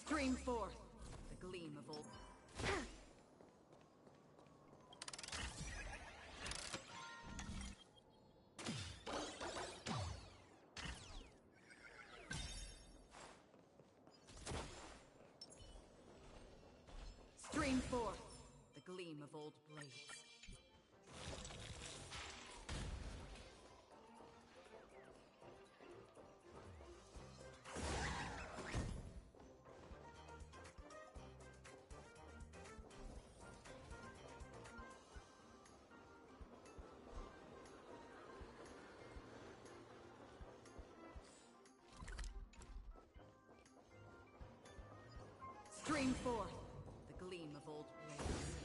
Stream forth the gleam of old. Stream forth the gleam of old blades. Stream forth the gleam of old blades.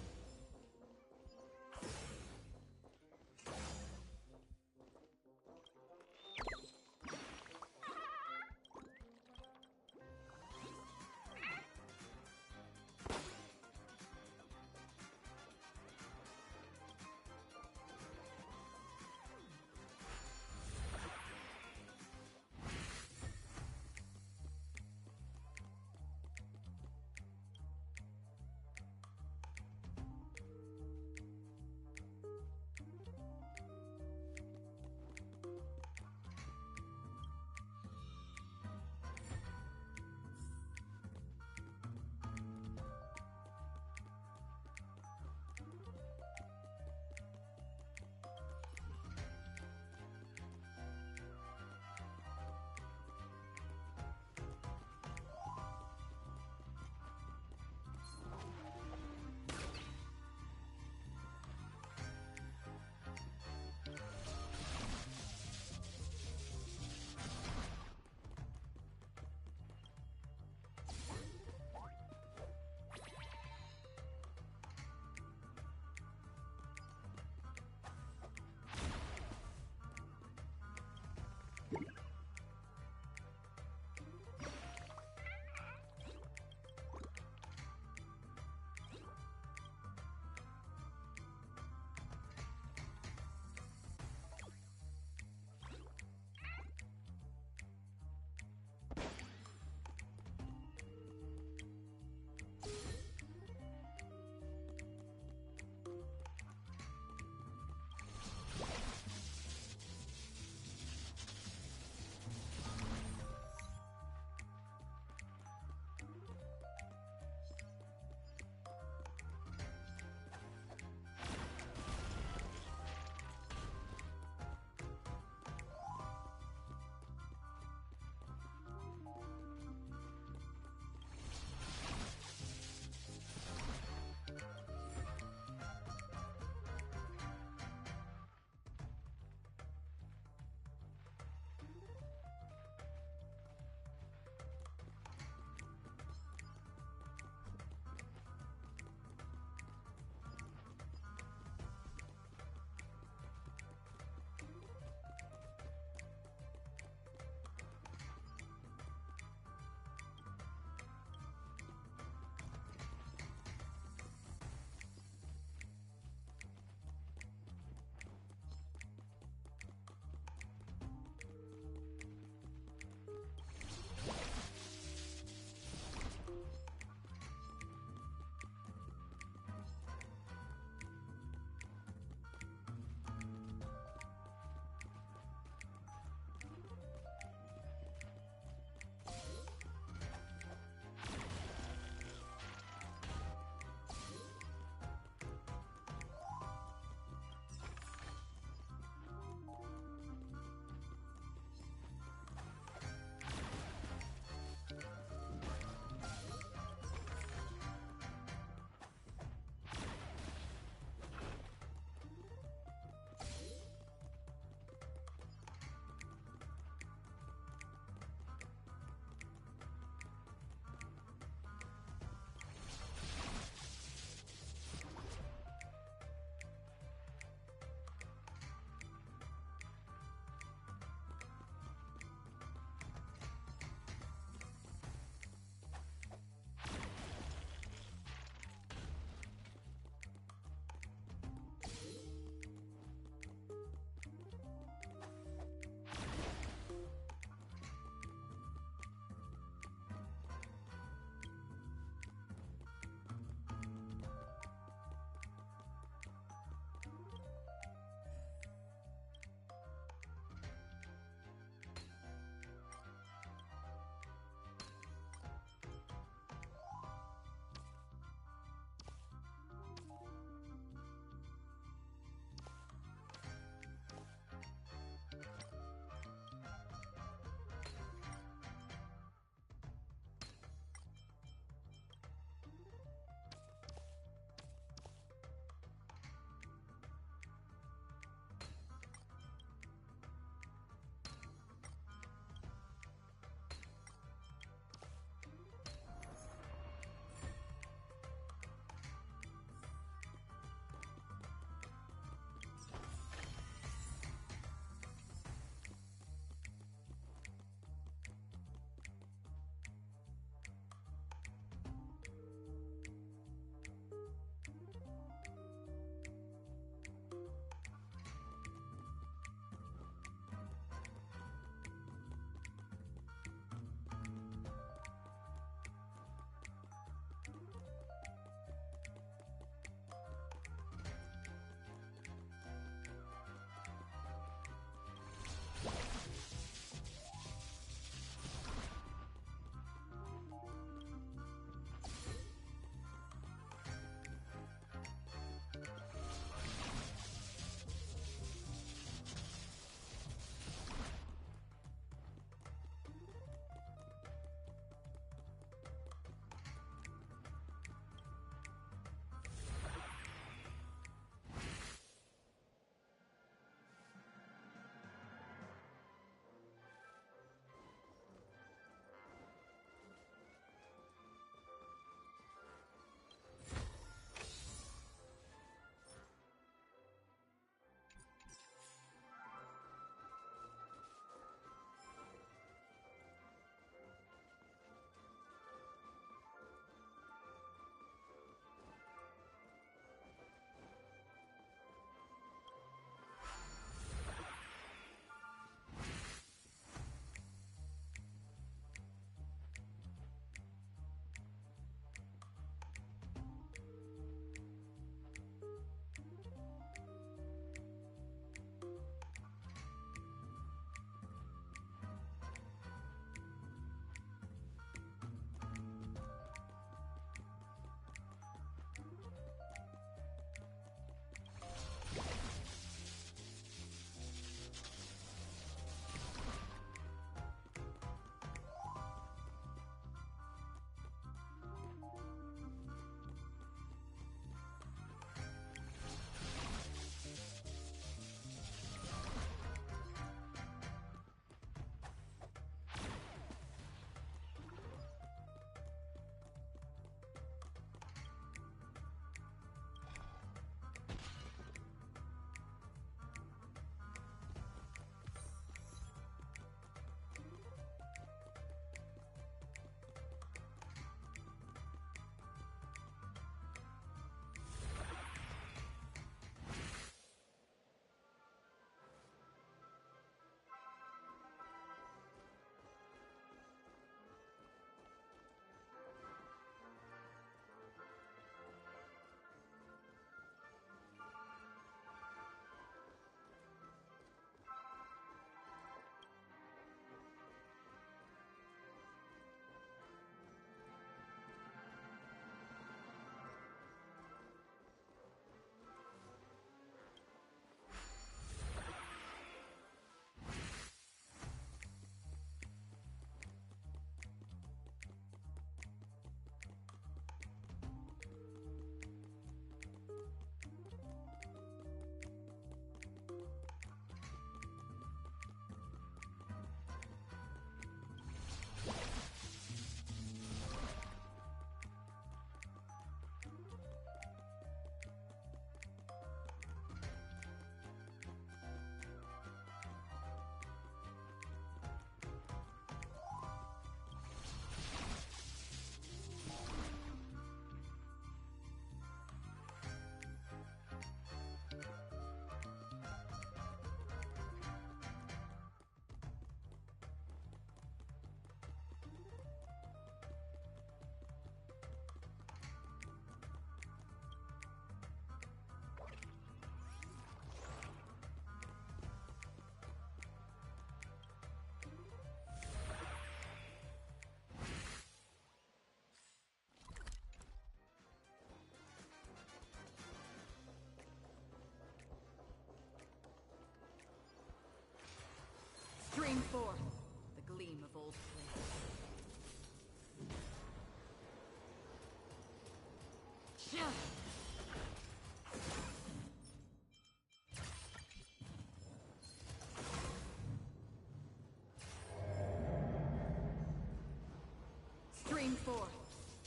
Stream 4,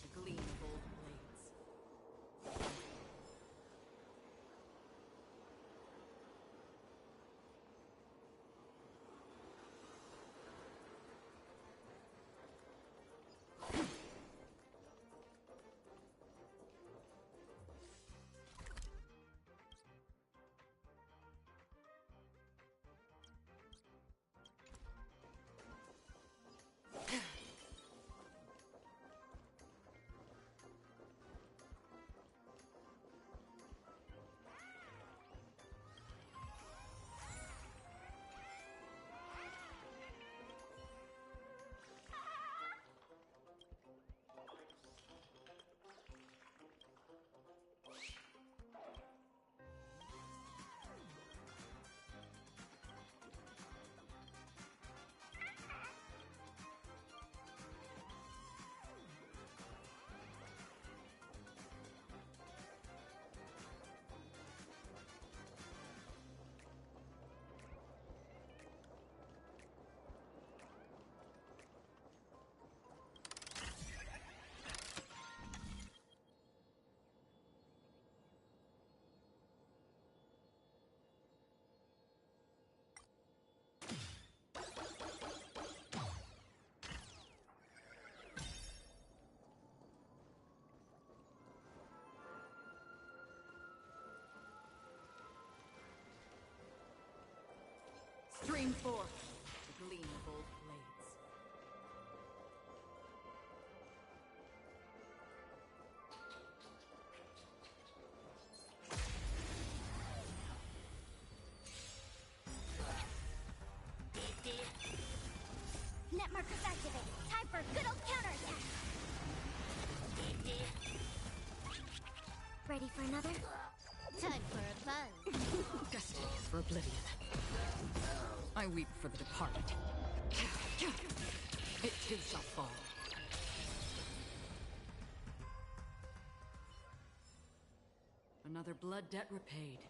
the gleam of old blades. Stream 4, the gleam of old blades. Net markers activated. Time for good old counterattack. Ready for another? Time for a buzz. Destiny for oblivion. I weep for the departed. It too shall fall. Another blood debt repaid.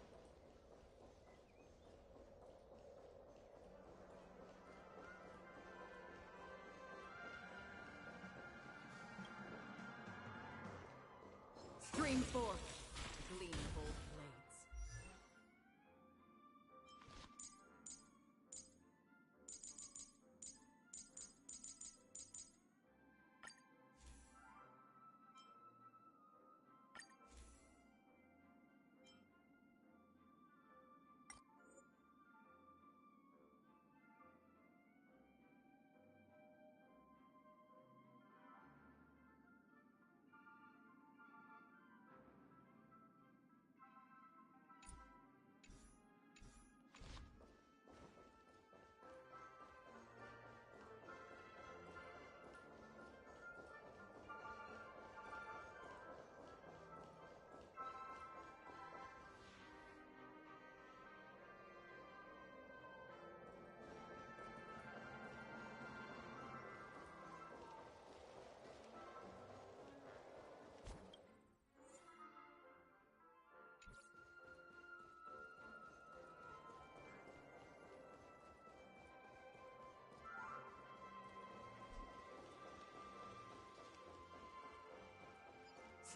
Stream 4, the gleam of old blades.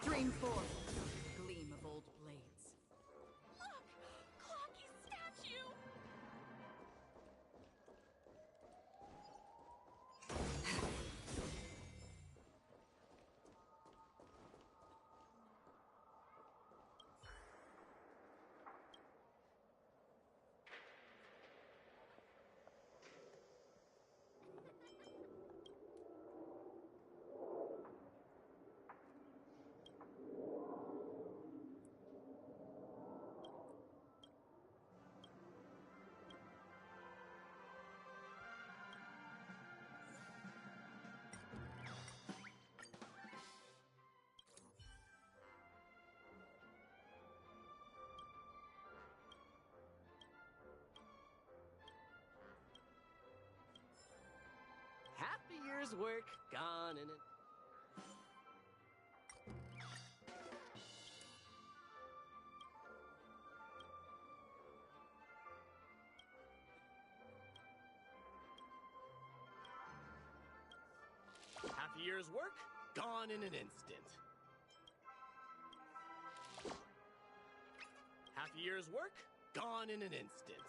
Stream 4, gleam of old blades. Look! QiQi's statue! Half a year's work gone in it. year's work, gone in an instant. Half a year's work, gone in an instant.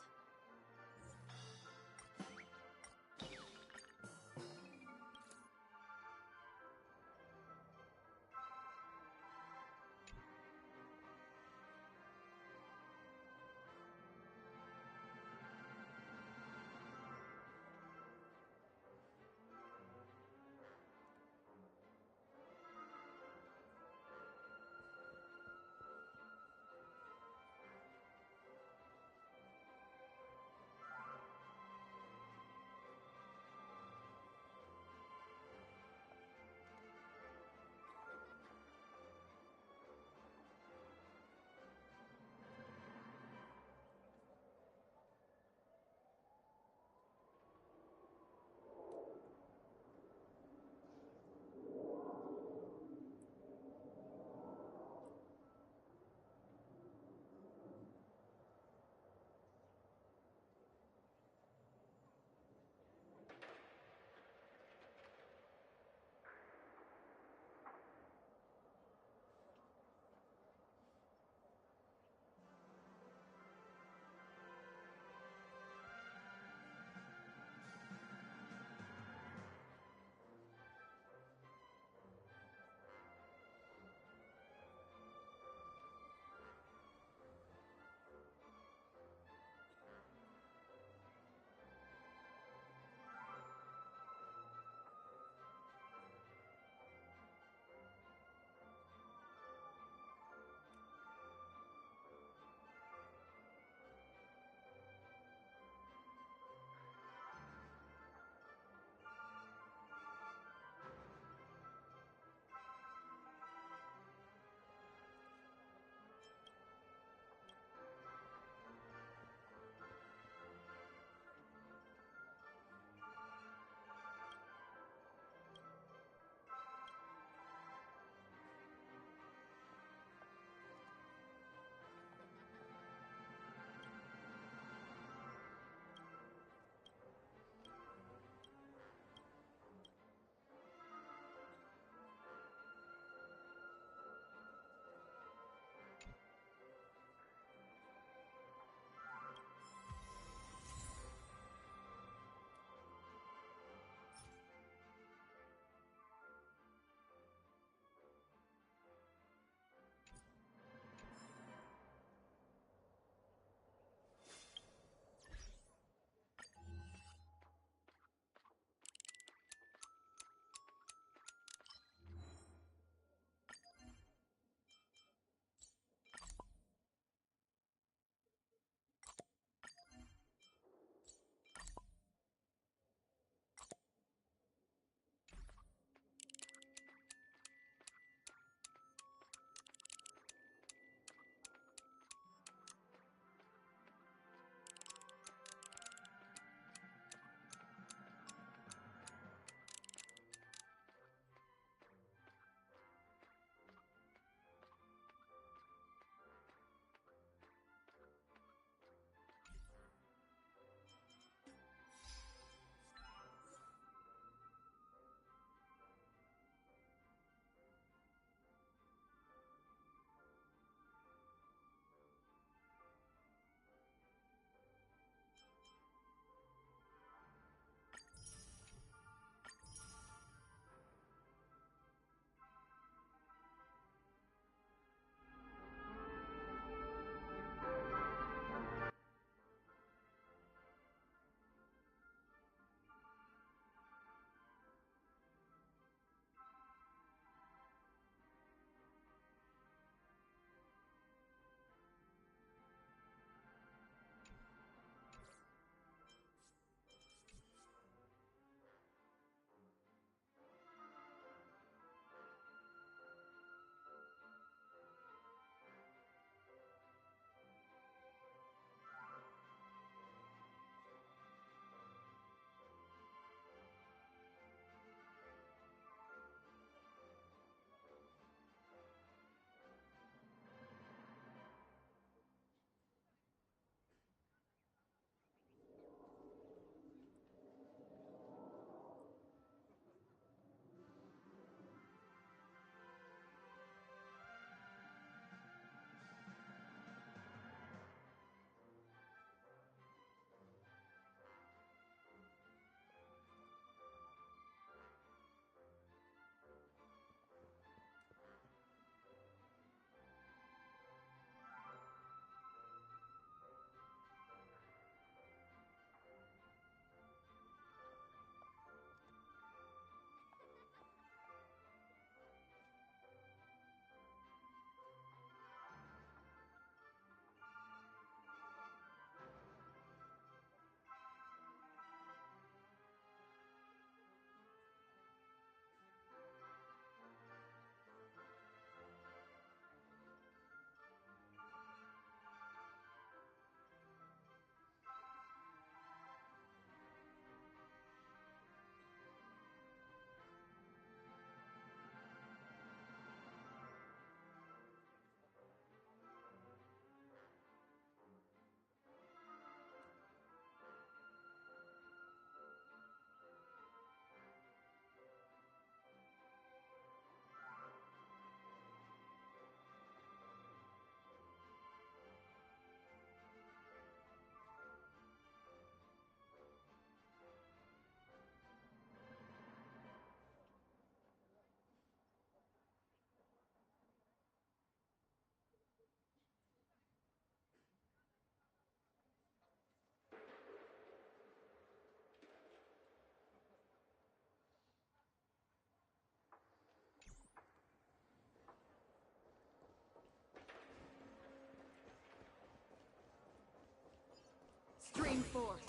Stream forth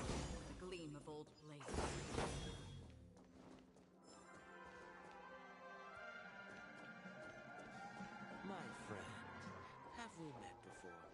the gleam of old blades. My friend, have we met before?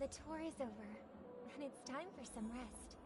The tour is over, and it's time for some rest.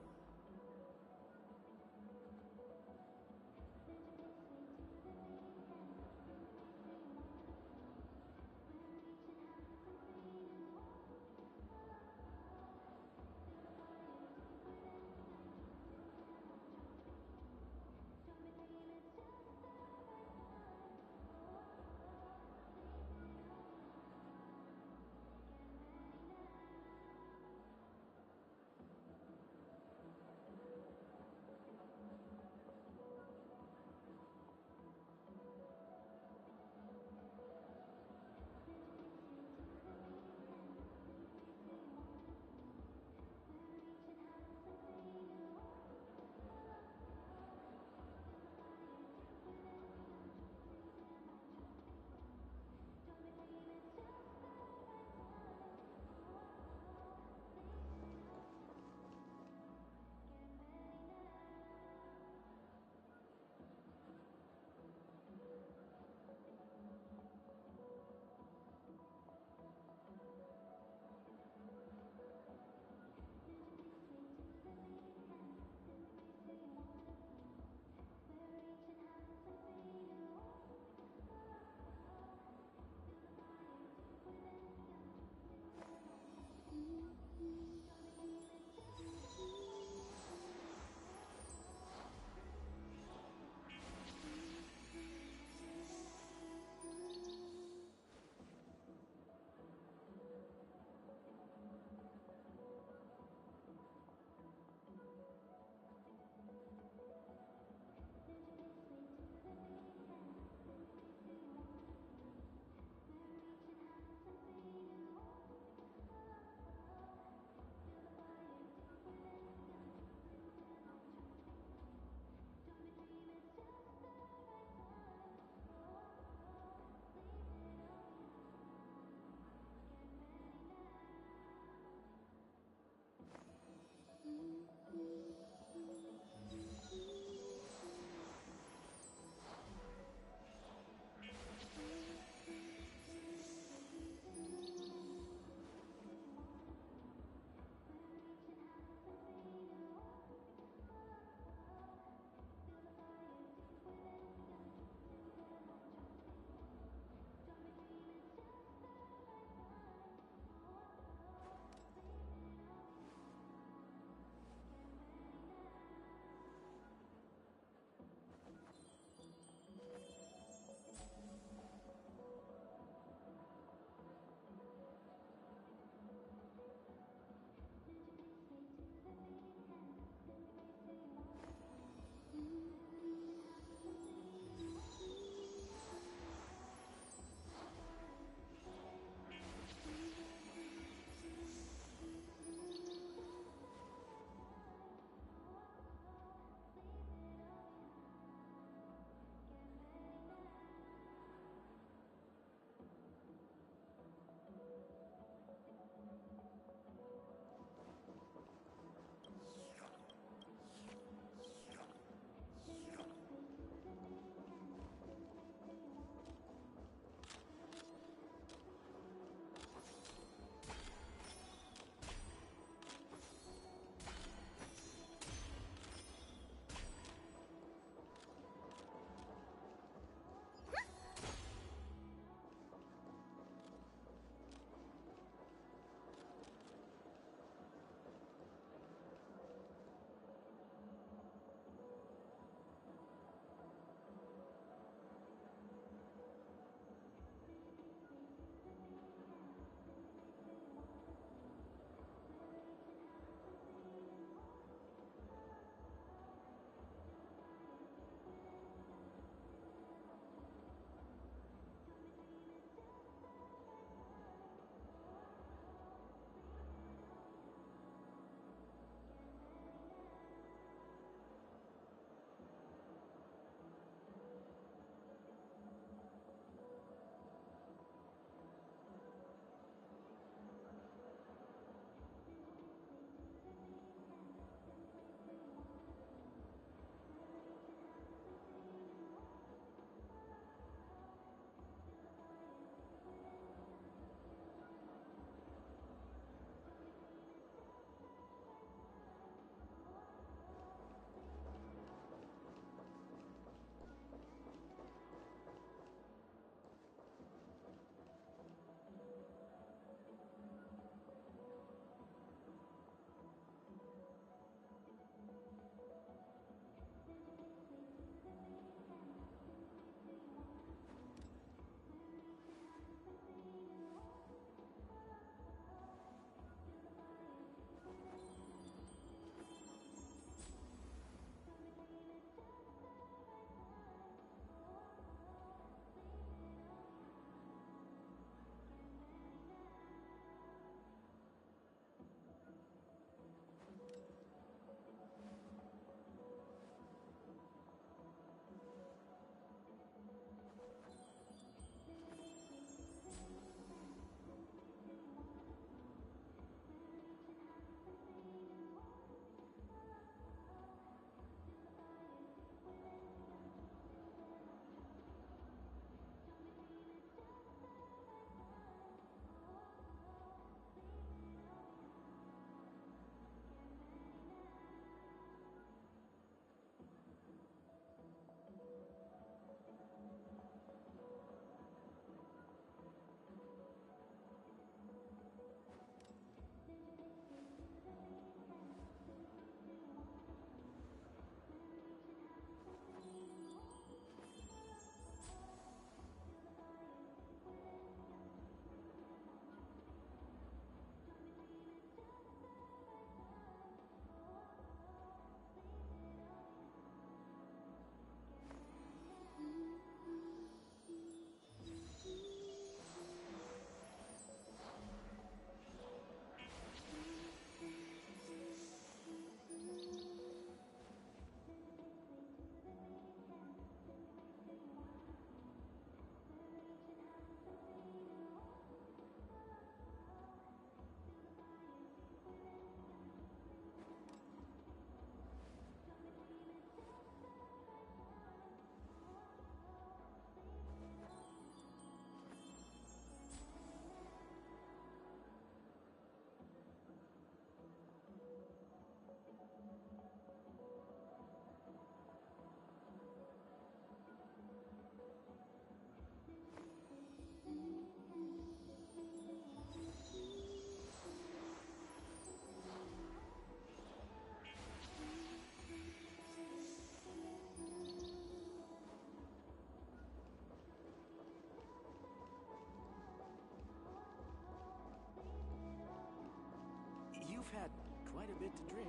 You've had quite a bit to drink.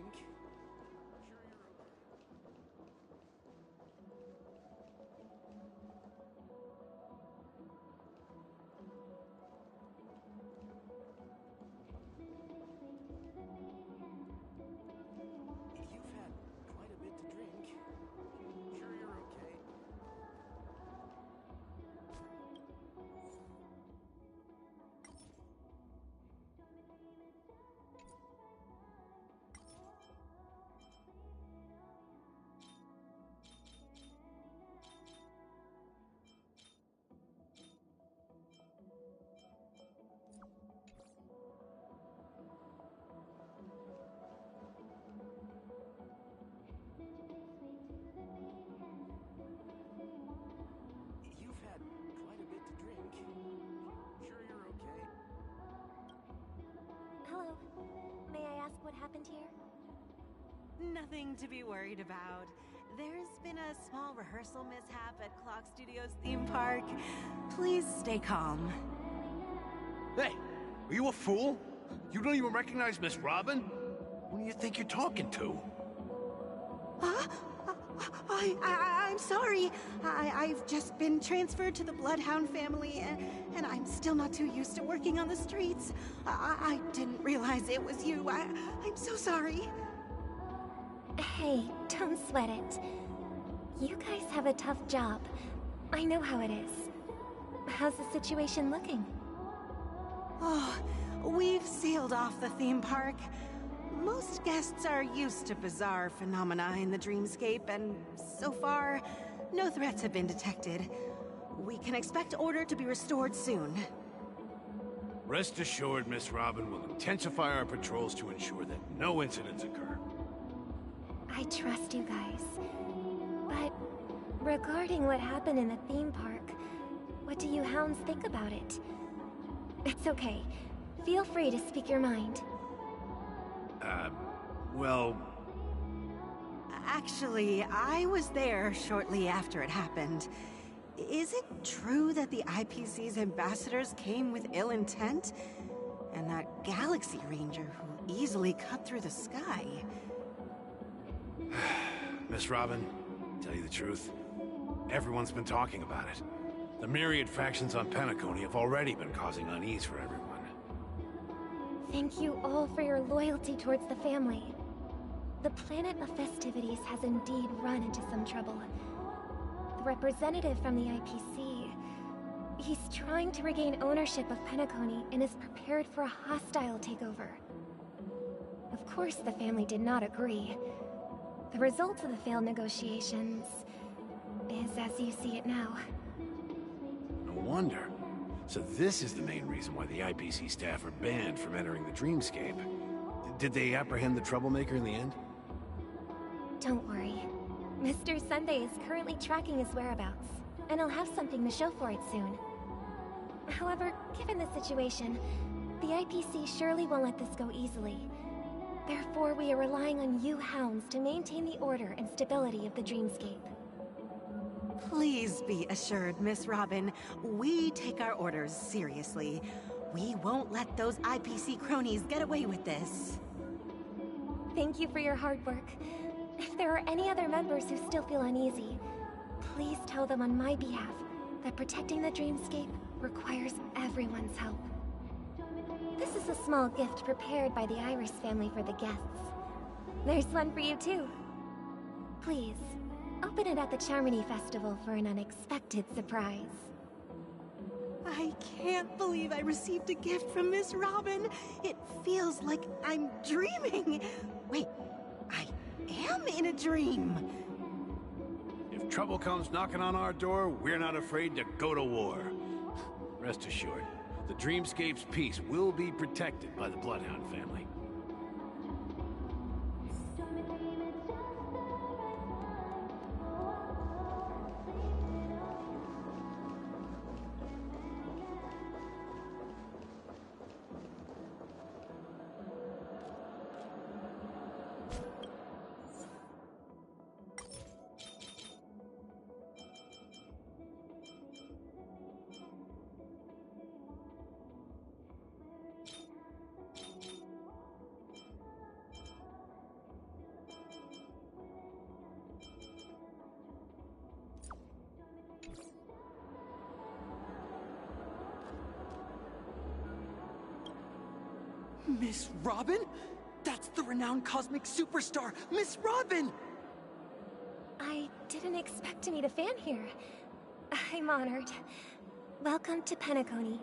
You've had quite a bit to drink. Sure you're okay? You've had quite a bit to drink. Sure you're okay? Hello. May I ask what happened here? Nothing to be worried about. There's been a small rehearsal mishap at Clock Studios theme park. Please stay calm. Hey, are you a fool? You don't even recognize Miss Robin? Who do you think you're talking to? I'm sorry. I've just been transferred to the Bloodhound family, and I'm still not too used to working on the streets. I didn't realize it was you. I'm so sorry. Hey, don't sweat it. You guys have a tough job. I know how it is. How's the situation looking? Oh, we've sealed off the theme park. Most guests are used to bizarre phenomena in the dreamscape, and so far, no threats have been detected. We can expect order to be restored soon. Rest assured, Miss Robin will intensify our patrols to ensure that no incidents occur. I trust you guys. But regarding what happened in the theme park, what do you hounds think about it? It's okay. Feel free to speak your mind. Well... Actually, I was there shortly after it happened. Is it true that the IPC's ambassadors came with ill intent? And that Galaxy Ranger who easily cut through the sky? Miss Robin, tell you the truth, everyone's been talking about it. The myriad factions on Penacony have already been causing unease for everyone. Thank you all for your loyalty towards the family. The planet of festivities has indeed run into some trouble. The representative from the IPC... he's trying to regain ownership of Penacony and is prepared for a hostile takeover. Of course, the family did not agree. The result of the failed negotiations is as you see it now. No wonder. So this is the main reason why the IPC staff are banned from entering the dreamscape. Did they apprehend the troublemaker in the end? Don't worry. Mr. Sunday is currently tracking his whereabouts, and he'll have something to show for it soon. However, given the situation, the IPC surely won't let this go easily. Therefore, we are relying on you hounds to maintain the order and stability of the dreamscape. Please be assured, Miss Robin, we take our orders seriously. We won't let those IPC cronies get away with this. Thank you for your hard work. If there are any other members who still feel uneasy, please tell them on my behalf that protecting the dreamscape requires everyone's help. This is a small gift prepared by the Iris family for the guests. There's one for you too. Please, open it at the Charmony Festival for an unexpected surprise. I can't believe I received a gift from Miss Robin. It feels like I'm dreaming. Wait, I am in a dream. If trouble comes knocking on our door, we're not afraid to go to war. Rest assured, the dreamscape's peace will be protected by the Bloodhound family. Miss Robin? That's the renowned cosmic superstar, Miss Robin! I didn't expect to meet a fan here. I'm honored. Welcome to Penacony,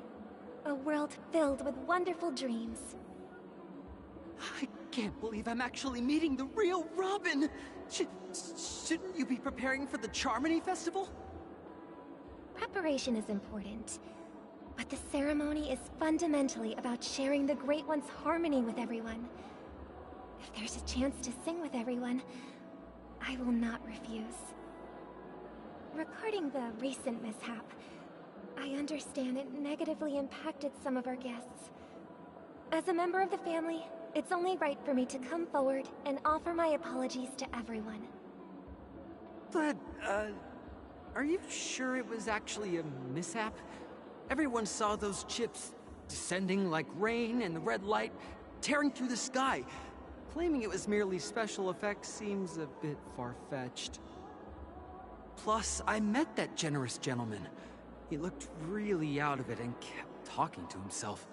a world filled with wonderful dreams. I can't believe I'm actually meeting the real Robin! Shouldn't you be preparing for the Charmony Festival? Preparation is important, but the ceremony is fundamentally about sharing the Great One's harmony with everyone. If there's a chance to sing with everyone, I will not refuse. Regarding the recent mishap, I understand it negatively impacted some of our guests. As a member of the family, it's only right for me to come forward and offer my apologies to everyone. But, are you sure it was actually a mishap? Everyone saw those chips descending like rain and the red light tearing through the sky. Claiming it was merely special effects seems a bit far-fetched. Plus, I met that generous gentleman. He looked really out of it and kept talking to himself.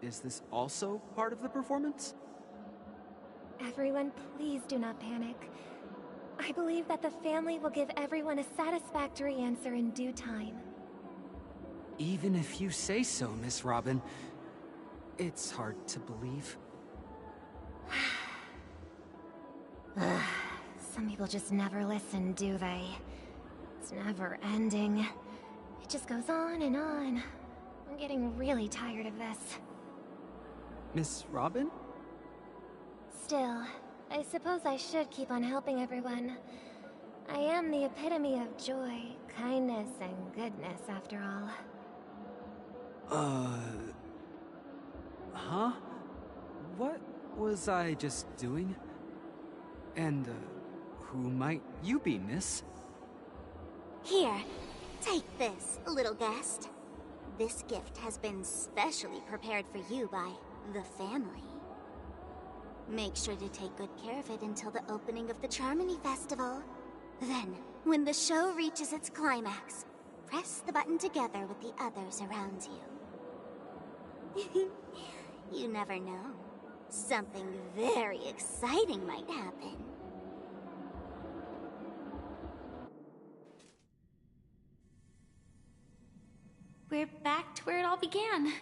Is this also part of the performance? Everyone, please do not panic. I believe that the family will give everyone a satisfactory answer in due time. Even if you say so, Miss Robin, it's hard to believe. Some people just never listen, do they? It's never ending. It just goes on and on. I'm getting really tired of this. Miss Robin? Still, I suppose I should keep on helping everyone. I am the epitome of joy, kindness, and goodness, after all. Huh? What was I just doing? And, who might you be, miss? Here, take this, little guest. This gift has been specially prepared for you by the family. Make sure to take good care of it until the opening of the Charmony Festival. Then, when the show reaches its climax, press the button together with the others around you. You never know. Something very exciting might happen. We're back to where it all began.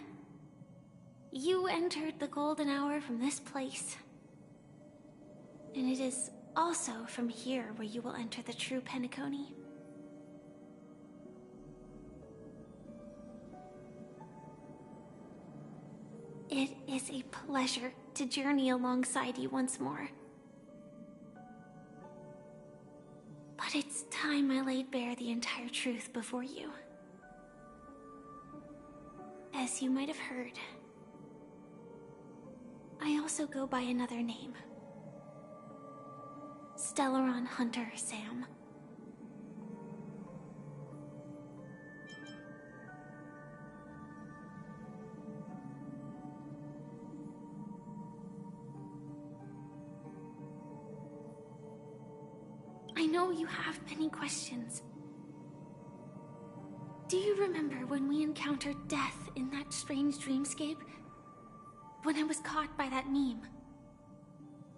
You entered the golden hour from this place. And it is also from here where you will enter the true Penacony. It is a pleasure to journey alongside you once more. But it's time I laid bare the entire truth before you. As you might have heard, I also go by another name. Stellaron Hunter Sam. I know you have many questions. Do you remember when we encountered death in that strange dreamscape? When I was caught by that meme?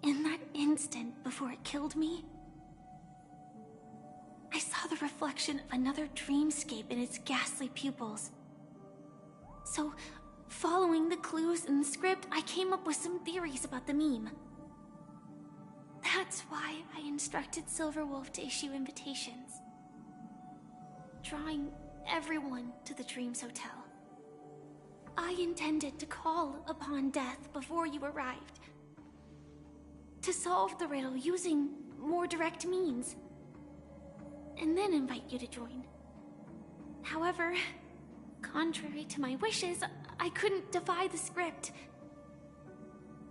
In that instant before it killed me? I saw the reflection of another dreamscape in its ghastly pupils. So, following the clues in the script, I came up with some theories about the meme. That's why I instructed Silverwolf to issue invitations, drawing everyone to the Dreams Hotel. I intended to call upon death before you arrived, to solve the riddle using more direct means, and then invite you to join. However, contrary to my wishes, I couldn't defy the script,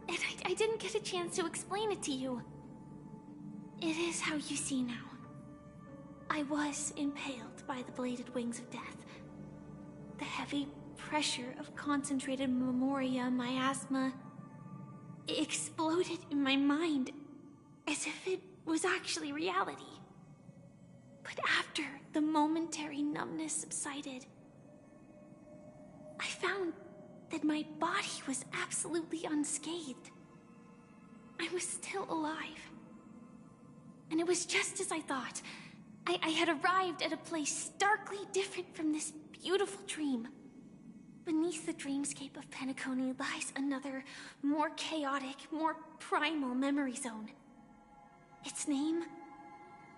and I didn't get a chance to explain it to you. It is how you see now. I was impaled by the bladed wings of death. The heavy pressure of concentrated memoria miasma exploded in my mind as if it was actually reality. But after the momentary numbness subsided, I found that my body was absolutely unscathed. I was still alive. And it was just as I thought. I had arrived at a place starkly different from this beautiful dream. Beneath the dreamscape of Penacony lies another, more chaotic, more primal memory zone. Its name?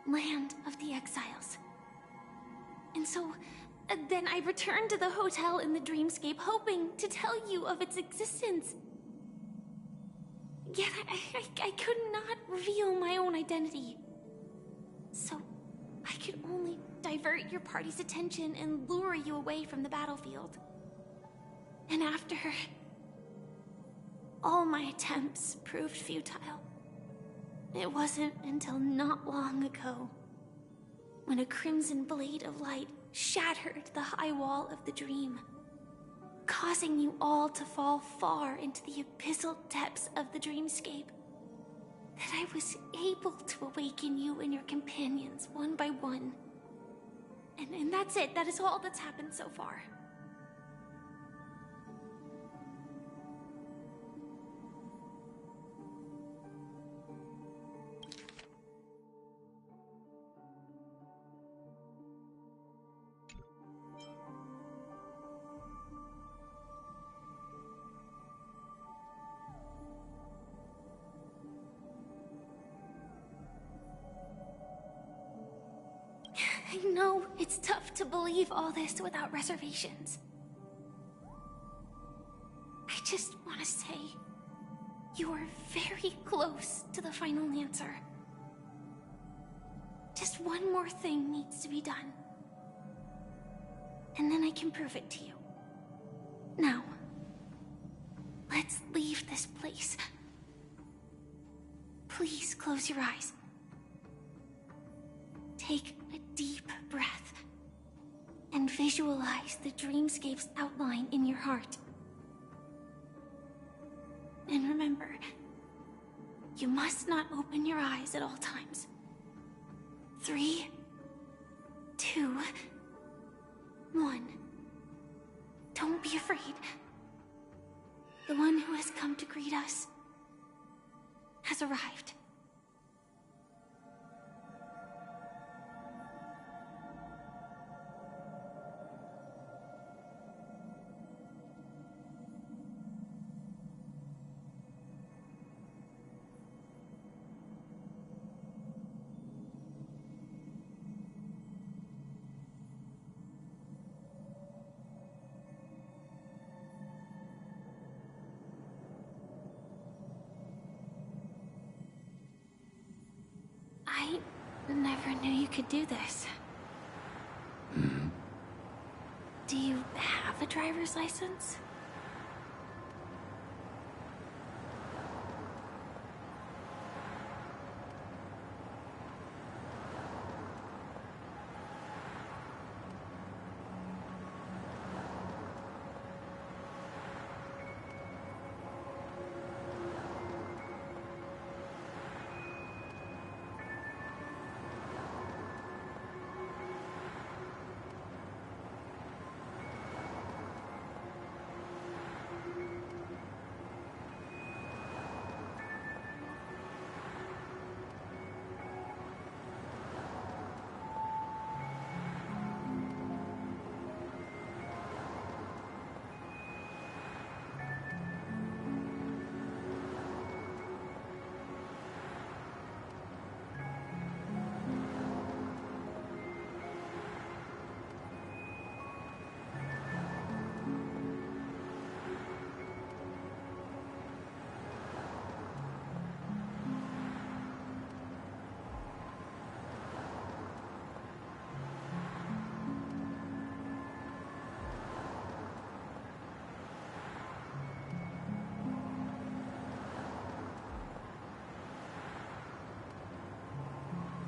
Land of the Exiles. And so, then I returned to the hotel in the dreamscape, hoping to tell you of its existence. Yet I could not reveal my own identity. So, I could only divert your party's attention and lure you away from the battlefield. And after, all my attempts proved futile. It wasn't until not long ago, when a crimson blade of light shattered the high wall of the dream, causing you all to fall far into the abyssal depths of the dreamscape, that I was able to awaken you and your companions one by one. And that's it. That is all that's happened so far. I know it's tough to believe all this without reservations. I just want to say, you are very close to the final answer. Just one more thing needs to be done. And then I can prove it to you. Now, let's leave this place. Please close your eyes. Take a deep breath and visualize the dreamscape's outline in your heart. And remember, you must not open your eyes at all times. 3, 2, 1. Don't be afraid. The one who has come to greet us has arrived. I never knew you could do this. Do you have a driver's license?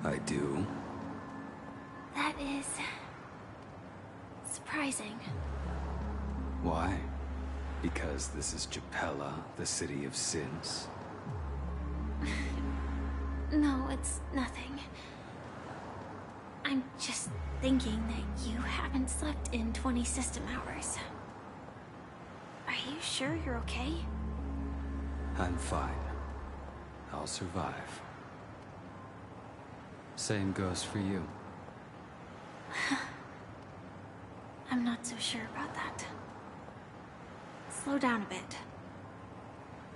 I do. That is surprising. Why? Because this is Japella, the city of sins? No, it's nothing. I'm just thinking that you haven't slept in 20 system hours. Are you sure you're okay? I'm fine. I'll survive. Same goes for you. I'm not so sure about that. Slow down a bit.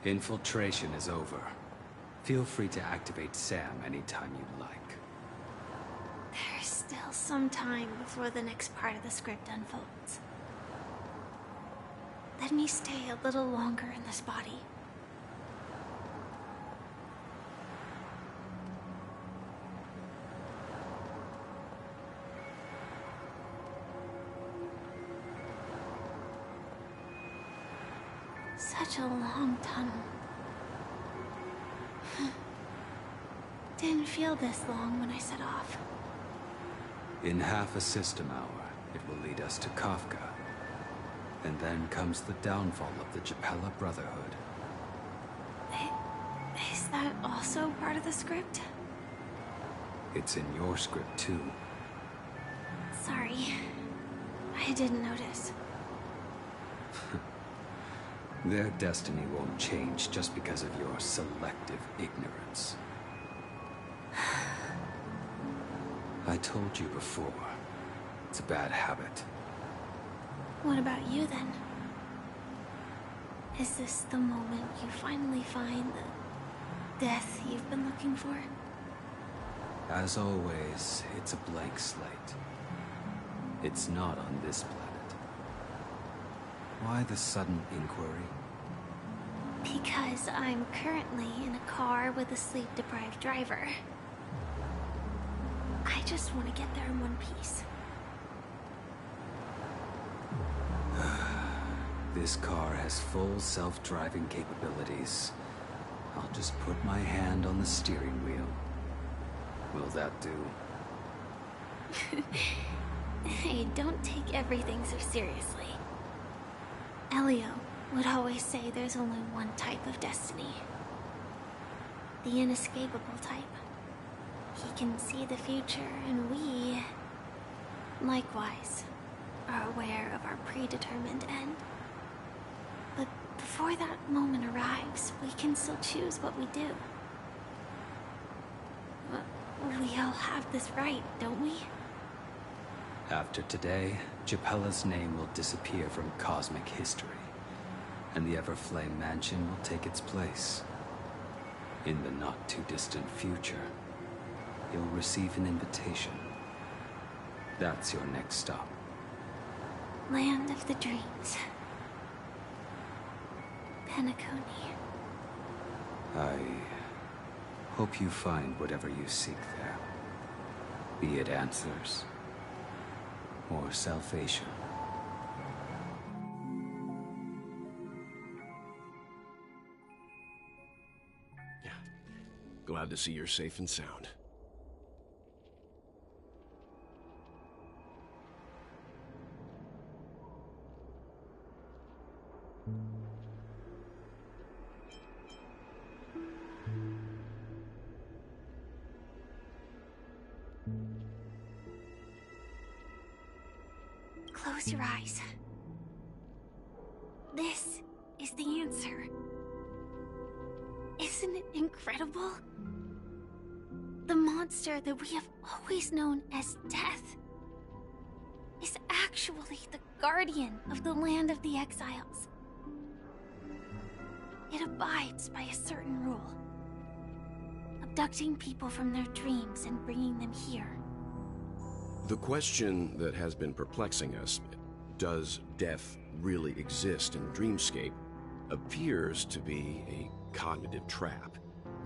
Infiltration is over. Feel free to activate Sam anytime you'd like. There's still some time before the next part of the script unfolds. Let me stay a little longer in this body. Such a long tunnel. Didn't feel this long when I set off. In half a system hour, it will lead us to Kafka. And then comes the downfall of the Japella Brotherhood. Is that also part of the script? It's in your script too. Sorry. I didn't notice. Their destiny won't change just because of your selective ignorance. I told you before, it's a bad habit. What about you then? Is this the moment you finally find the death you've been looking for? As always, it's a blank slate. It's not on this planet. Why the sudden inquiry? Because I'm currently in a car with a sleep-deprived driver. I just want to get there in one piece. This car has full self-driving capabilities. I'll just put my hand on the steering wheel. Will that do? Hey, don't take everything so seriously. Elio would always say there's only one type of destiny. The inescapable type. He can see the future, and we, likewise, are aware of our predetermined end. But before that moment arrives, we can still choose what we do. We all have this right, don't we? After today, Japella's name will disappear from cosmic history, and the Everflame Mansion will take its place. In the not-too-distant future, you'll receive an invitation. That's your next stop. Land of the Dreams. Penacony. I hope you find whatever you seek there. Be it answers or salvation. Yeah. Glad to see you're safe and sound. Close your eyes. This is the answer. Isn't it incredible? The monster that we have always known as Death is actually the guardian of the land of the exiles. It abides by a certain rule, abducting people from their dreams and bringing them here. The question that has been perplexing us, does death really exist in Dreamscape, appears to be a cognitive trap.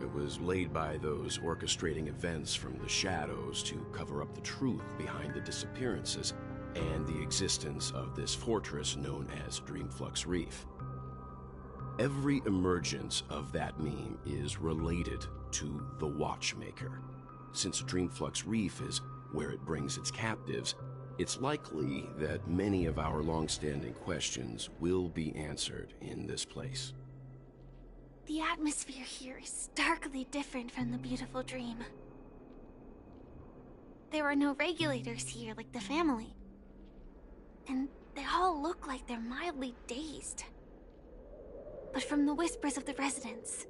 It was laid by those orchestrating events from the shadows to cover up the truth behind the disappearances and the existence of this fortress known as Dreamflux Reef. Every emergence of that meme is related to the Watchmaker. Since Dreamflux Reef is where it brings its captives, it's likely that many of our long-standing questions will be answered in this place. The atmosphere here is starkly different from the beautiful dream. There are no regulators here like the family. And they all look like they're mildly dazed. but from the whispers of the residents,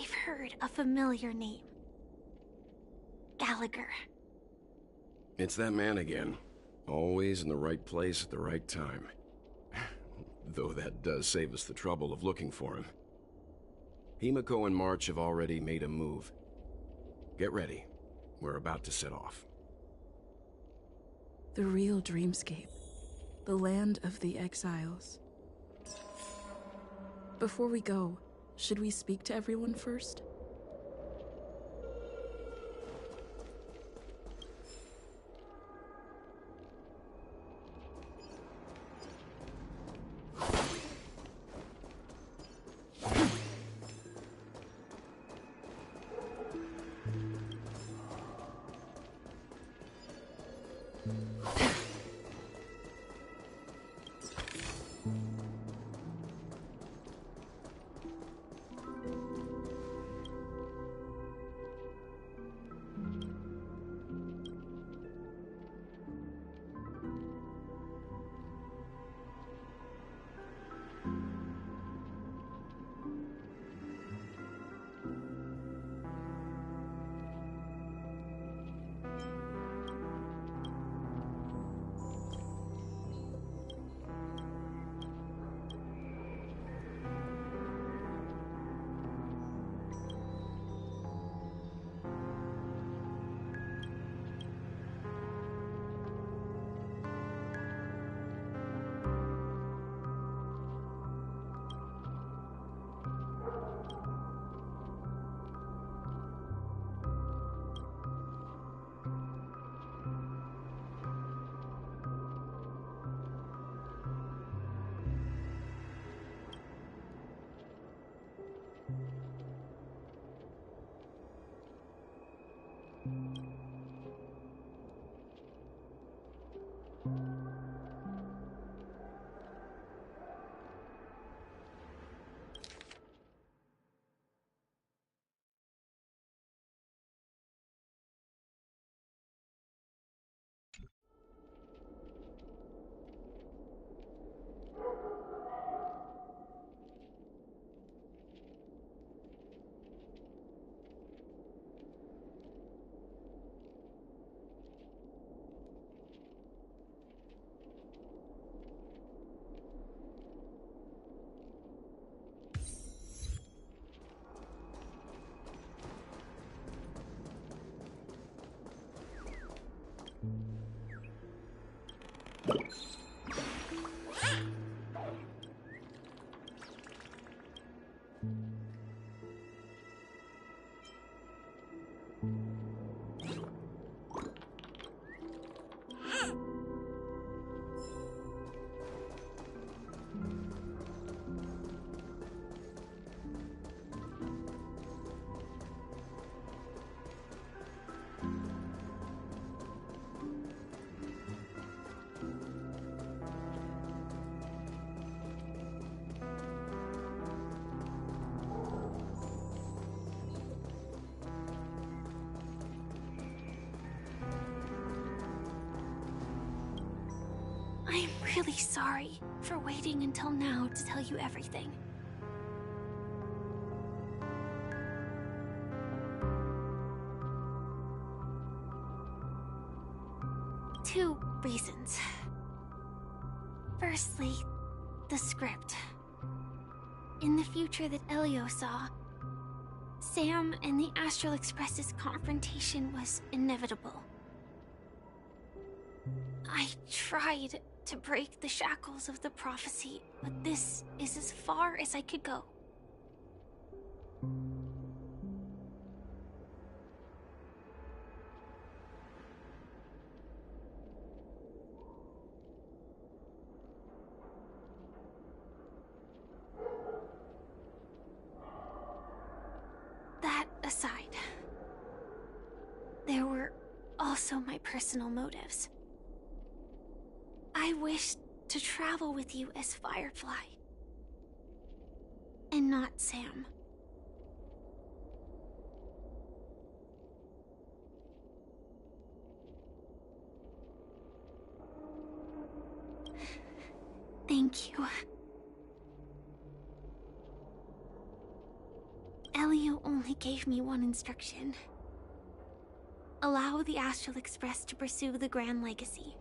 I've heard a familiar name. Gallagher. It's that man again. Always in the right place at the right time. Though that does save us the trouble of looking for him. Himiko and March have already made a move. Get ready. We're about to set off. The real dreamscape. The land of the exiles. Before we go, should we speak to everyone first? I'm really sorry for waiting until now to tell you everything. Two reasons. Firstly, the script. In the future that Elio saw, Sam and the Astral Express's confrontation was inevitable. I tried to break the shackles of the prophecy, but this is as far as I could go. That aside, there were also my personal motives. I wished to travel with you as Firefly, and not Sam. Thank you. Elio only gave me one instruction. Allow the Astral Express to pursue the Grand Legacy.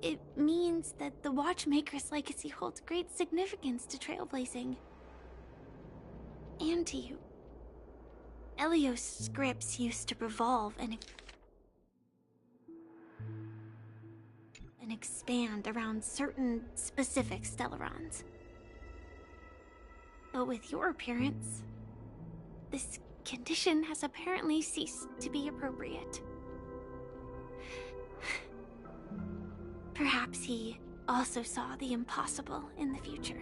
It means that the Watchmaker's legacy holds great significance to trailblazing. And to you. Elio's scripts used to revolve and expand around certain specific Stellarons. But with your appearance, this condition has apparently ceased to be appropriate. Perhaps he also saw the impossible in the future.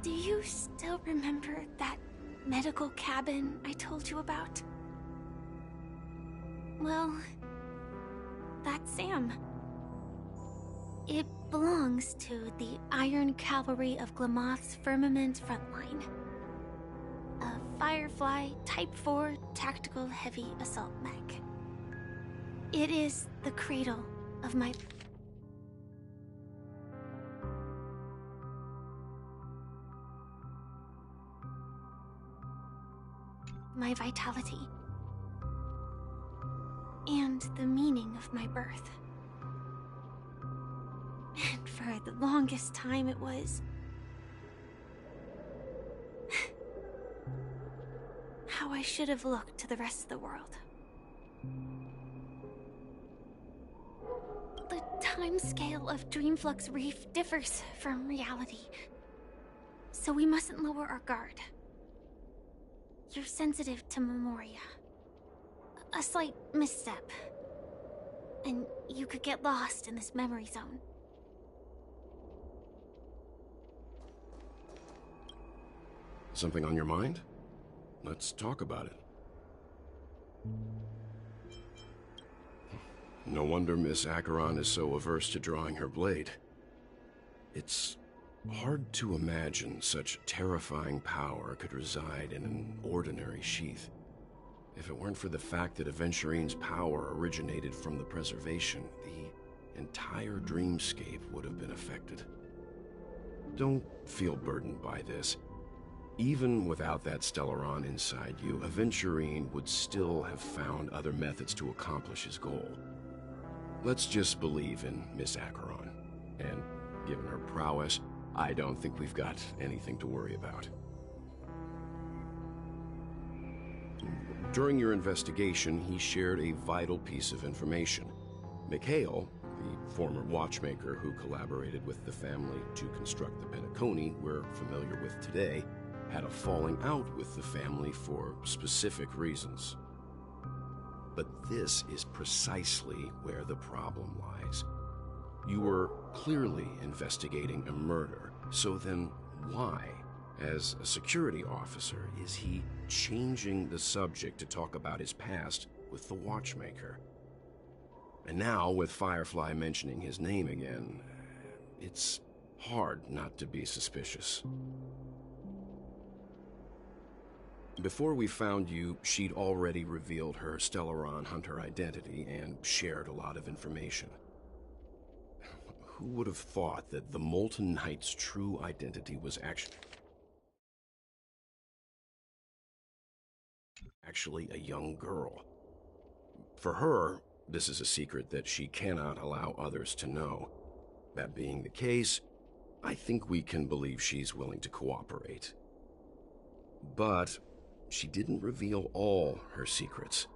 Do you still remember that medical cabin I told you about? Well, that's Sam. It belongs to the Iron Cavalry of Glamoth's Firmament Frontline. A Firefly Type 4 Tactical Heavy Assault Mech. It is the cradle of my vitality. And the meaning of my birth. And for the longest time it was how I should have looked to the rest of the world. The timescale of Dreamflux Reef differs from reality, so we mustn't lower our guard. You're sensitive to Memoria. A slight misstep, and you could get lost in this memory zone. Something on your mind? Let's talk about it. No wonder Miss Acheron is so averse to drawing her blade. It's hard to imagine such terrifying power could reside in an ordinary sheath. If it weren't for the fact that Aventurine's power originated from the preservation, the entire dreamscape would have been affected. Don't feel burdened by this. Even without that Stellaron inside you, Aventurine would still have found other methods to accomplish his goal. Let's just believe in Miss Acheron. And given her prowess, I don't think we've got anything to worry about. During your investigation, he shared a vital piece of information. Mikhail, the former watchmaker who collaborated with the family to construct the Penacony we're familiar with today, had a falling out with the family for specific reasons. But this is precisely where the problem lies. You were clearly investigating a murder, so then why, as a security officer, is he changing the subject to talk about his past with the watchmaker? And now, with Firefly mentioning his name again, it's hard not to be suspicious. Before we found you, she'd already revealed her Stellaron Hunter identity and shared a lot of information. Who would have thought that the Molten Knight's true identity was actually a young girl? For her, this is a secret that she cannot allow others to know. That being the case, I think we can believe she's willing to cooperate. But she didn't reveal all her secrets.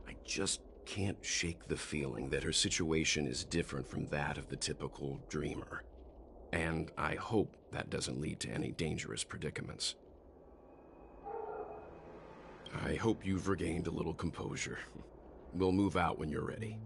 I just can't shake the feeling that her situation is different from that of the typical dreamer. And I hope that doesn't lead to any dangerous predicaments. I hope you've regained a little composure. We'll move out when you're ready.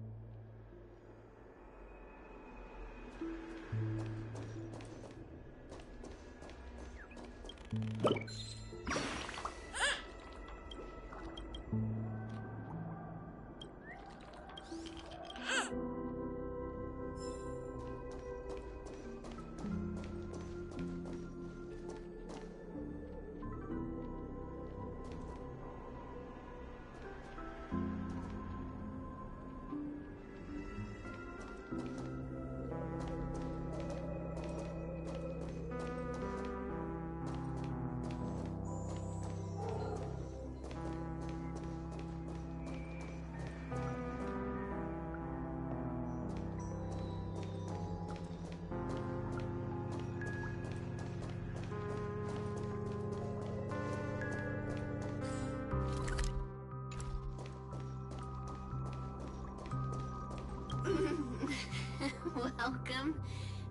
Welcome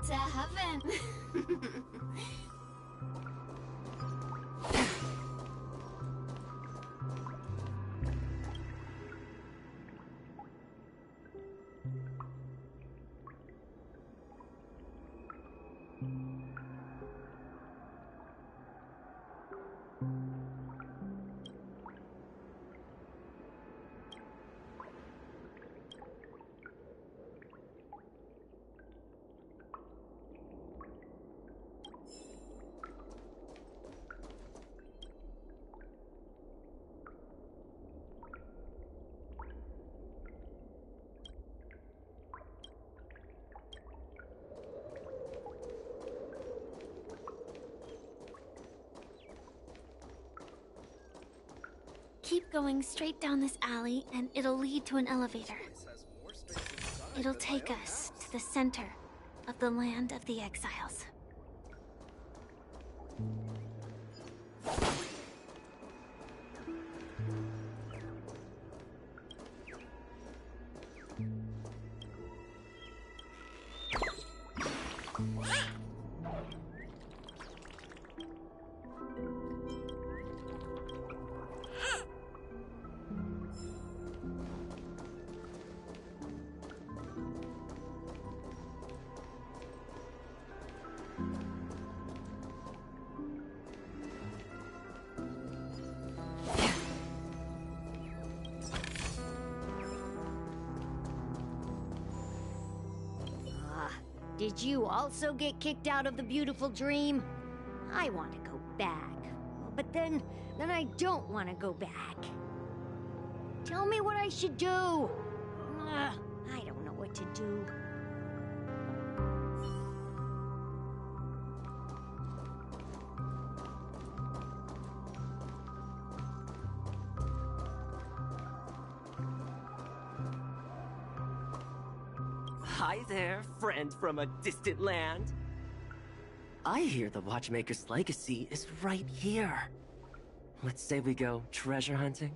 to heaven. Keep going straight down this alley, and it'll lead to an elevator. It'll take us to the center of the land of the exiles. Did you also get kicked out of the beautiful dream? I want to go back. But then I don't want to go back. Tell me what I should do. I don't know what to do. Hi there, friend from a distant land. I hear the Watchmaker's legacy is right here. Let's say we go treasure hunting.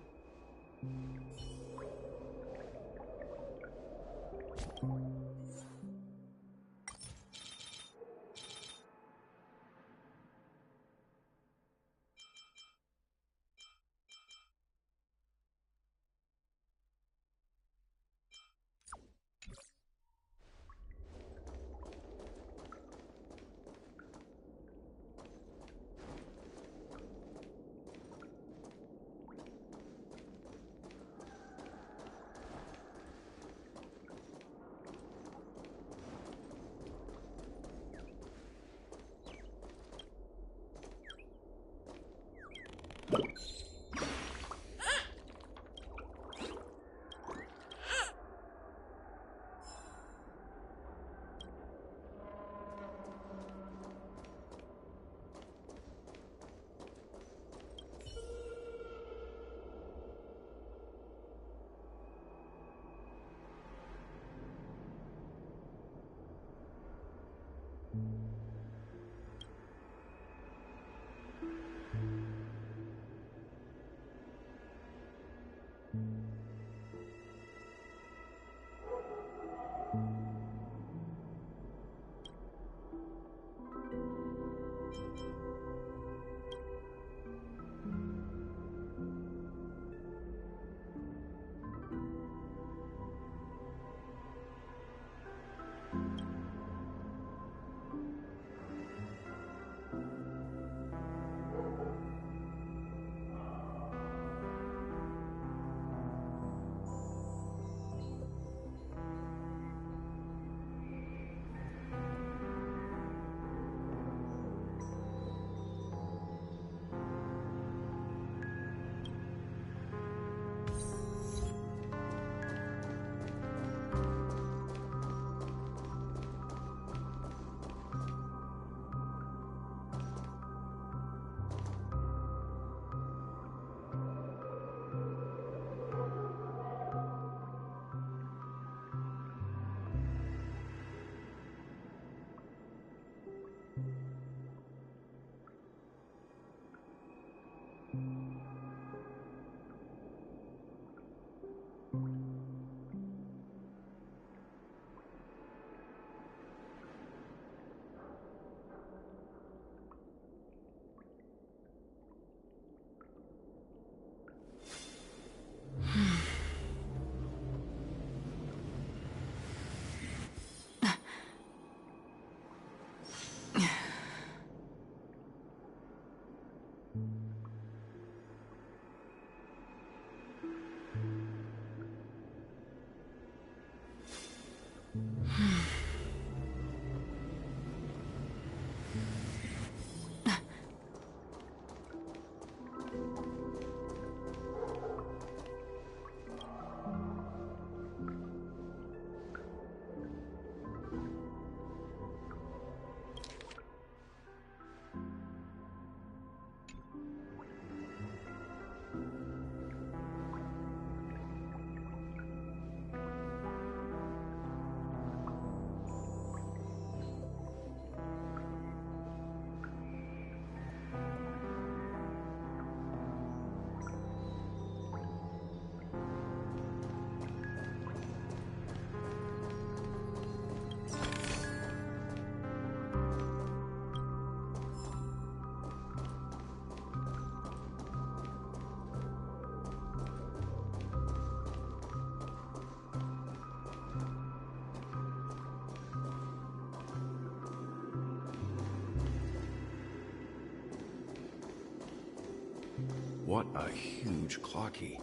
What a huge clocky.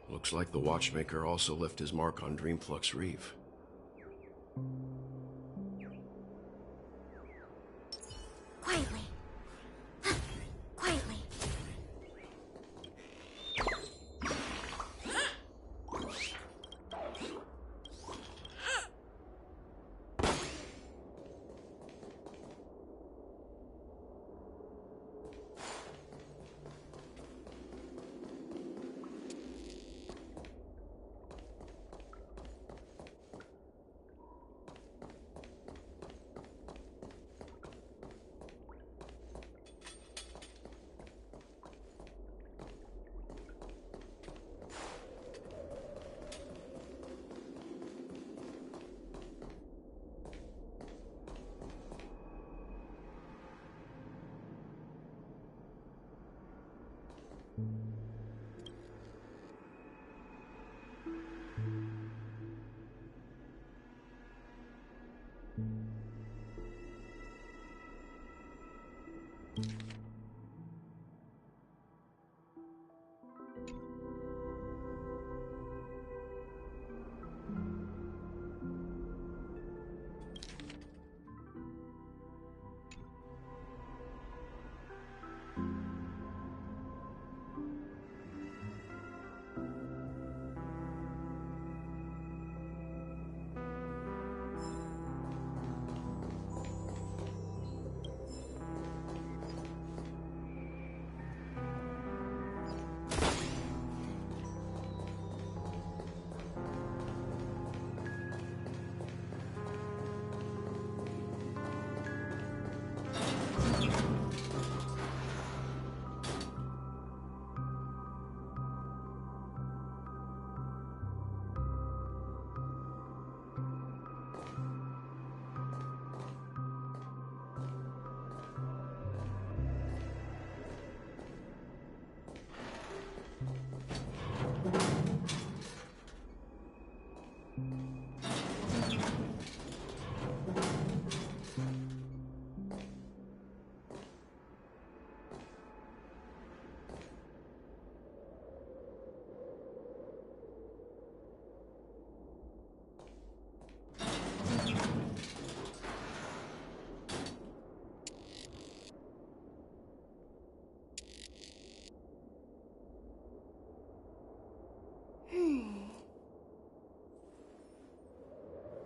Looks like the watchmaker also left his mark on Dreamflux Reef. Quietly. Quietly.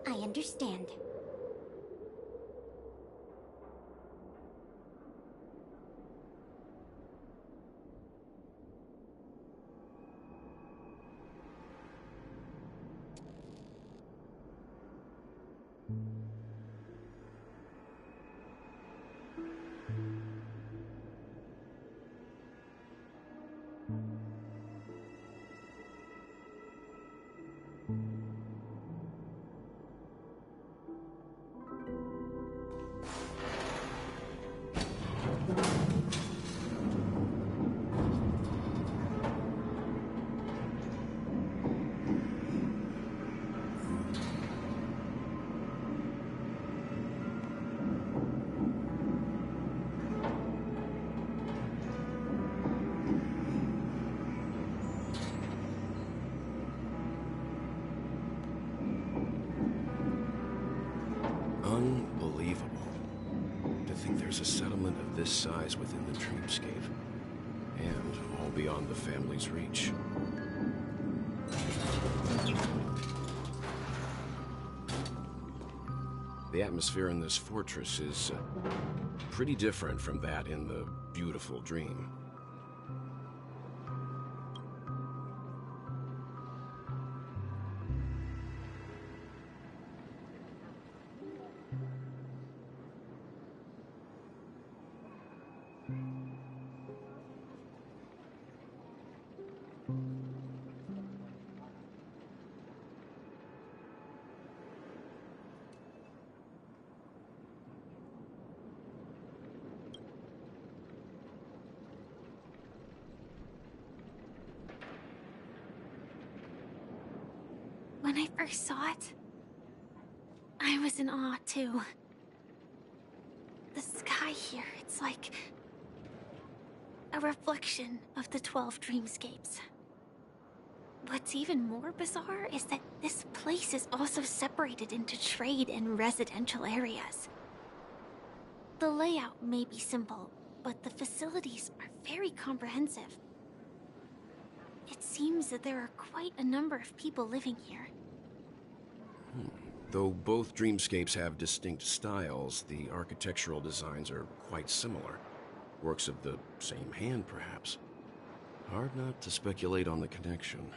I understand. Unbelievable. To think there's a settlement of this size within the dreamscape. And all beyond the family's reach. The atmosphere in this fortress is pretty different from that in the beautiful dream. When I first saw it, I was in awe too. The sky here, it's like a reflection of the 12 dreamscapes. What's even more bizarre is that this place is also separated into trade and residential areas. The layout may be simple, but the facilities are very comprehensive. It seems that there are quite a number of people living here. Though both dreamscapes have distinct styles, the architectural designs are quite similar. Works of the same hand, perhaps. Hard not to speculate on the connection.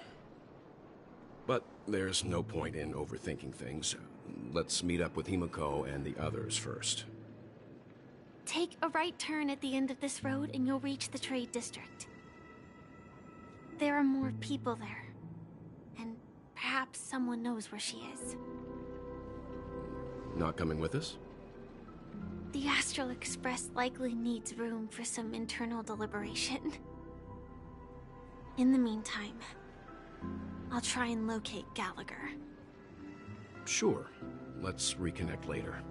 But there's no point in overthinking things. Let's meet up with Himiko and the others first. Take a right turn at the end of this road and you'll reach the trade district. There are more people there. And perhaps someone knows where she is. Not coming with us? The Astral Express likely needs room for some internal deliberation. In the meantime, I'll try and locate Gallagher. Sure. Let's reconnect later.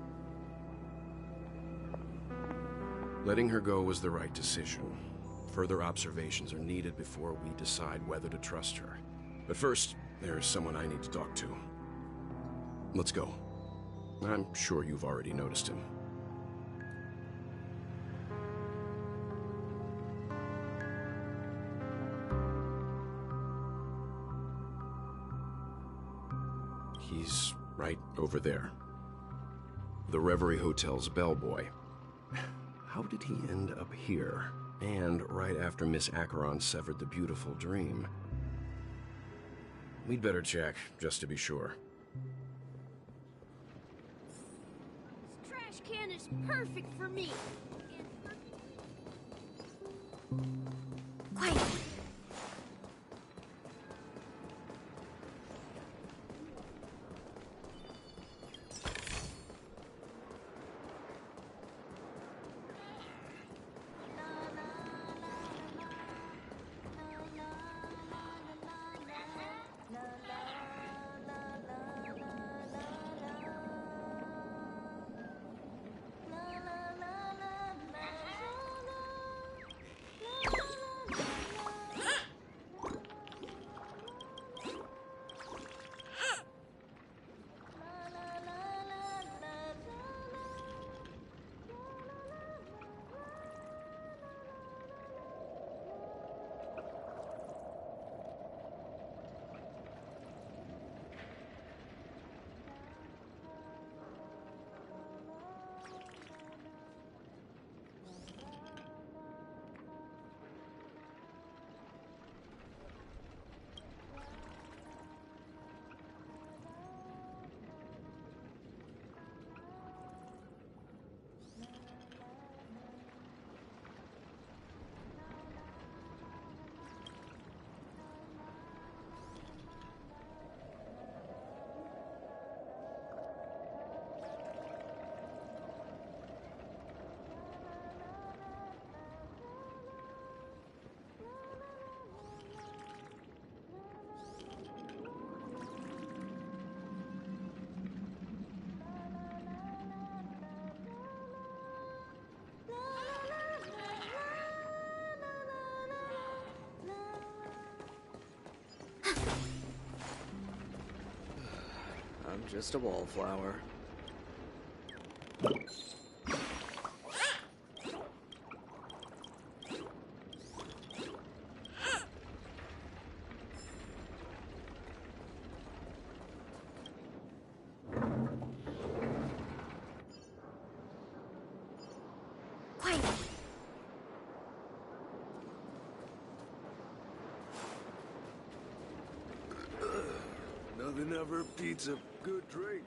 Letting her go was the right decision. Further observations are needed before we decide whether to trust her. But first, there's someone I need to talk to. Let's go. I'm sure you've already noticed him. He's right over there. The Reverie Hotel's bellboy. How did he end up here? And right after Miss Acheron severed the beautiful dream. We'd better check, just to be sure. This trash can is perfect for me. Quiet! I'm just a wallflower. Quiet! Nothing ever beats a good drink.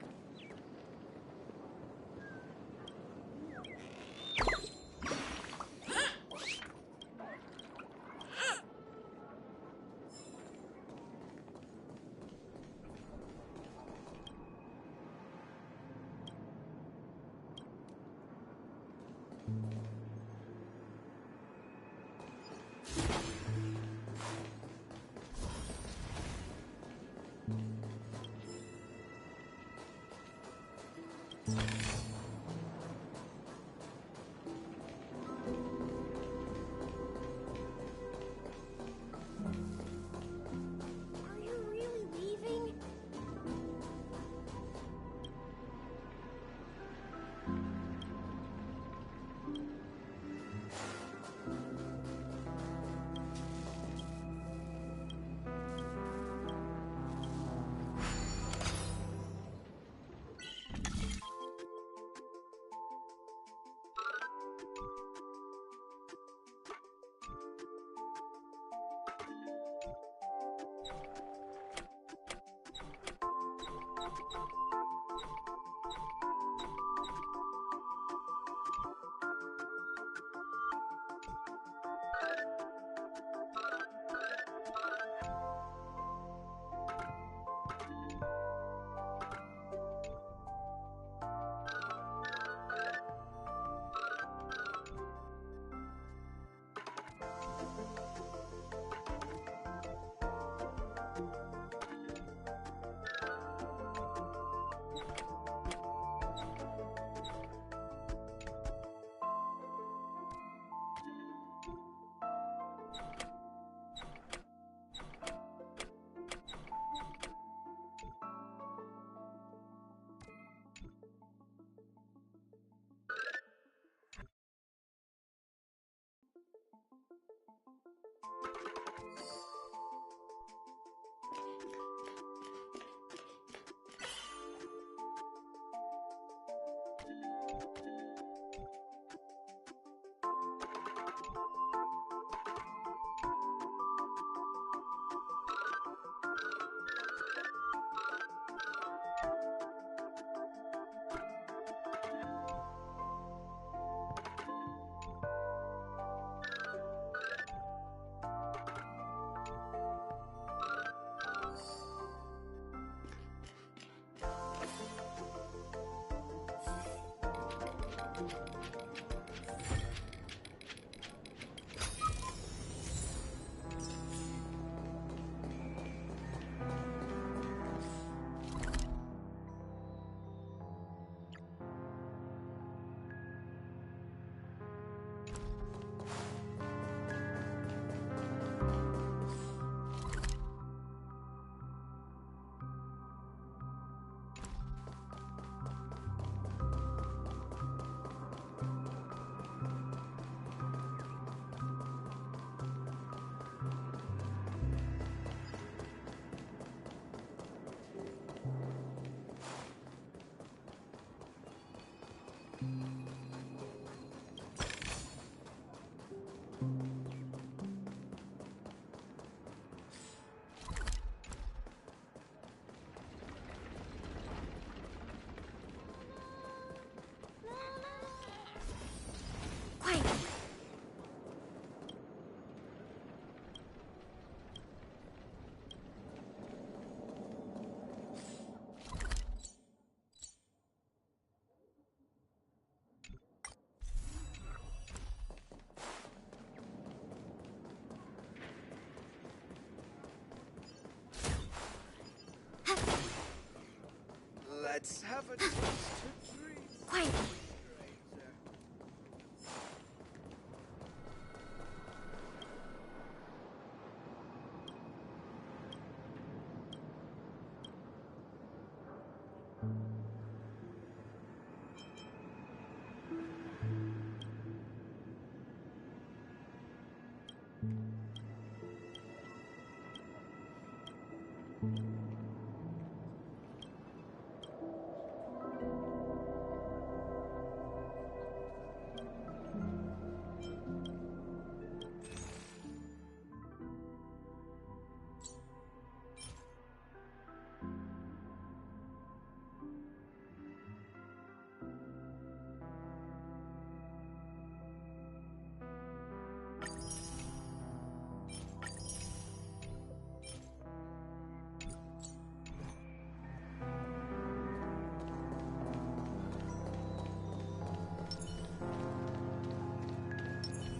Let's have a taste to dream. Quiet.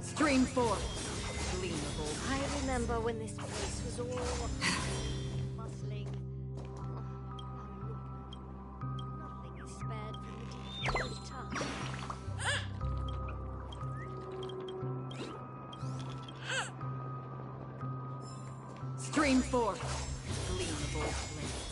Stream 4. Gleamable. I remember when this place was all bustling. Nothing is spared from the deep of time. Stream 4. Gleamable blades.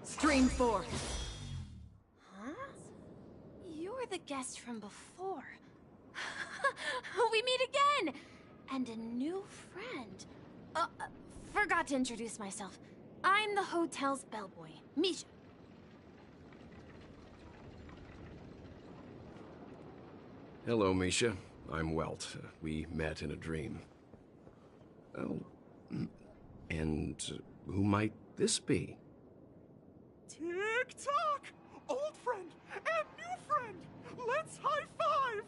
Stream forth. Huh? You're the guest from before. We meet again! And a new friend. Forgot to introduce myself. I'm the hotel's bellboy, Misha. Hello, Misha. I'm Welt. We met in a dream. Oh, and who might this be? Tick-tock! Old friend and new friend! Let's high-five!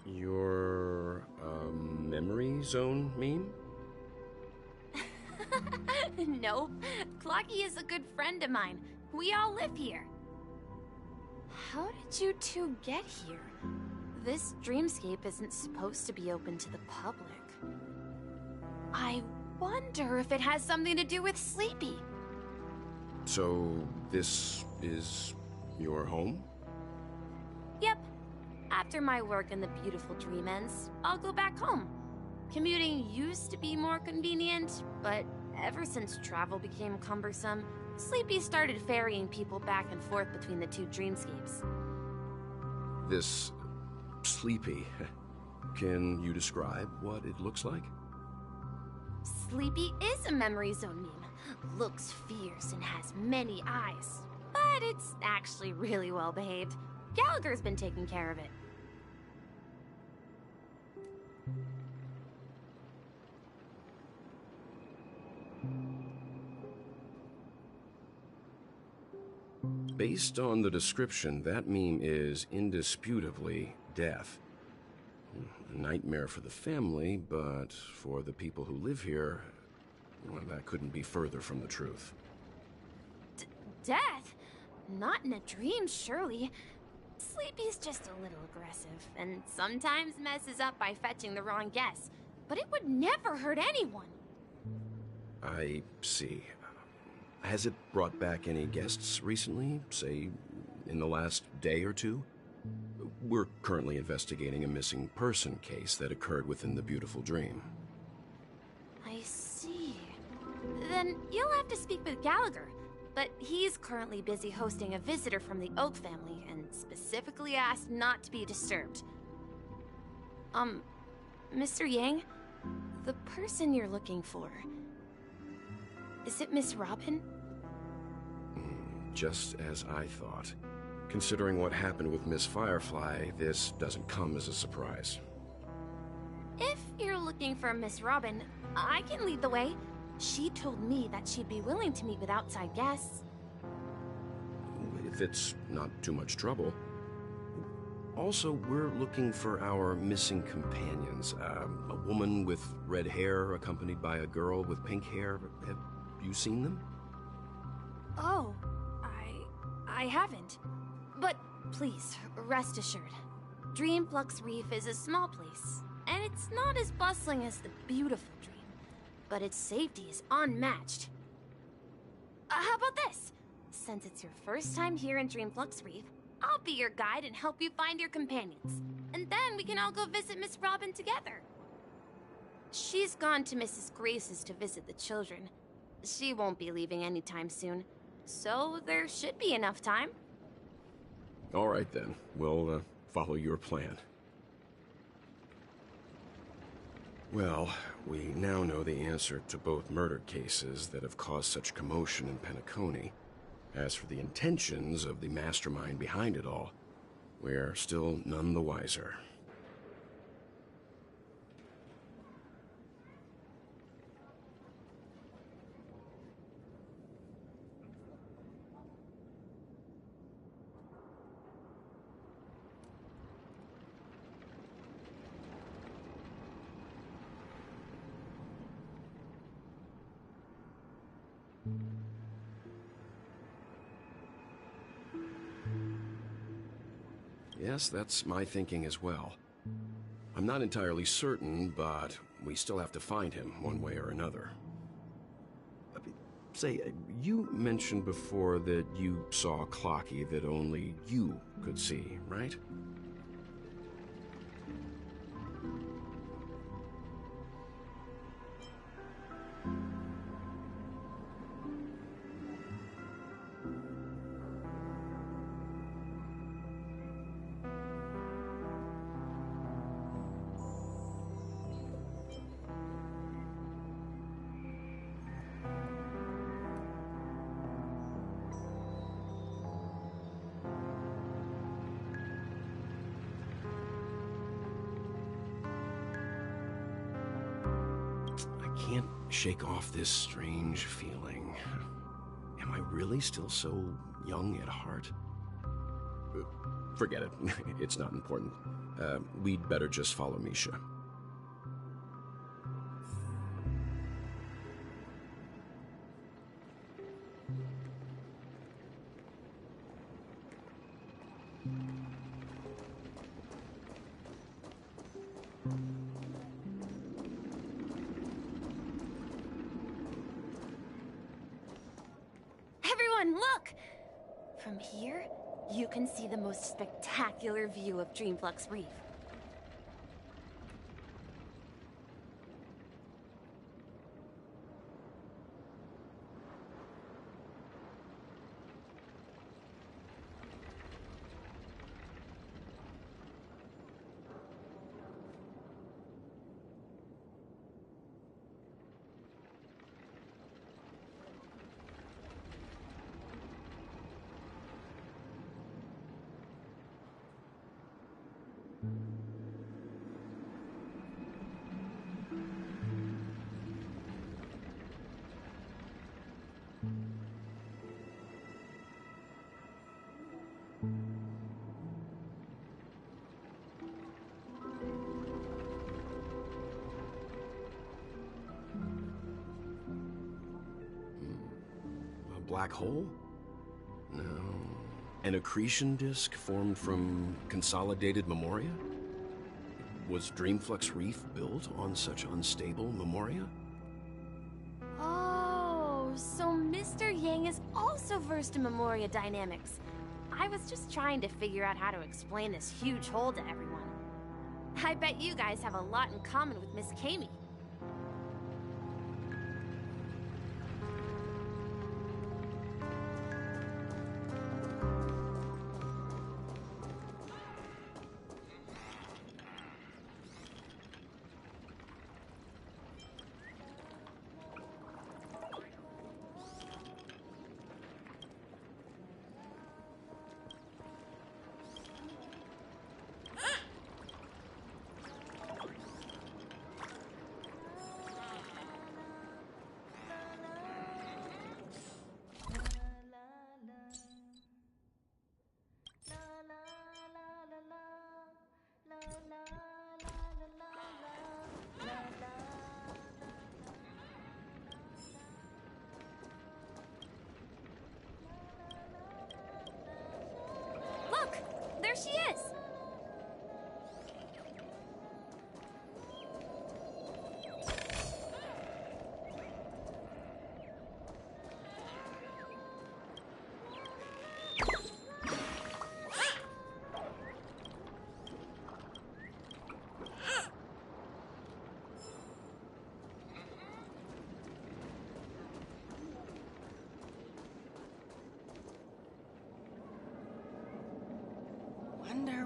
Your, memory zone meme? Nope. QiQi is a good friend of mine. We all live here. How did you two get here? This dreamscape isn't supposed to be open to the public. I wonder if it has something to do with Sleepy. So, this is your home? Yep. After my work in the beautiful dream ends, I'll go back home. Commuting used to be more convenient, but ever since travel became cumbersome, Sleepy started ferrying people back and forth between the two dreamscapes. This Sleepy. Can you describe what it looks like? Sleepy is a memory zone meme. Looks fierce and has many eyes. But it's actually really well behaved. Gallagher's been taking care of it. Based on the description, that meme is indisputably death. A nightmare for the family, but for the people who live here, well, that couldn't be further from the truth. Death? Not in a dream, surely. Sleepy's just a little aggressive, and sometimes messes up by fetching the wrong guess. But it would never hurt anyone. I see. Has it brought back any guests recently, say, in the last day or two? We're currently investigating a missing person case that occurred within the beautiful dream. I see. Then you'll have to speak with Gallagher. But he's currently busy hosting a visitor from the Oak family and specifically asked not to be disturbed. Mr. Yang, the person you're looking for, is it Miss Robin? Just as I thought. Considering what happened with Miss Firefly, this doesn't come as a surprise. If you're looking for Miss Robin, I can lead the way. She told me that she'd be willing to meet with outside guests. If it's not too much trouble. Also, we're looking for our missing companions. A woman with red hair accompanied by a girl with pink hair. Have you seen them? Oh, I haven't. But please, rest assured. Dreamflux Reef is a small place, and it's not as bustling as the beautiful Dream, but its safety is unmatched. How about this? Since it's your first time here in Dreamflux Reef, I'll be your guide and help you find your companions. And then we can all go visit Miss Robin together. She's gone to Mrs. Grace's to visit the children. She won't be leaving anytime soon, so there should be enough time. All right then, we'll follow your plan. Well, we now know the answer to both murder cases that have caused such commotion in Penacony. As for the intentions of the mastermind behind it all, we're still none the wiser. Yes, that's my thinking as well. I'm not entirely certain, but we still have to find him one way or another. Say, you mentioned before that you saw a QiQi that only you could see, right? Can't shake off this strange feeling. Am I really still so young at heart? Forget it. It's not important. We'd better just follow Misha. Look! From here, you can see the most spectacular view of Dreamflux Reef. Black hole? No. An accretion disk formed from consolidated memoria? Was Dreamflux Reef built on such unstable memoria? Oh, so Mr. Yang is also versed in memoria dynamics. I was just trying to figure out how to explain this huge hole to everyone. I bet you guys have a lot in common with Miss Kami. wonder...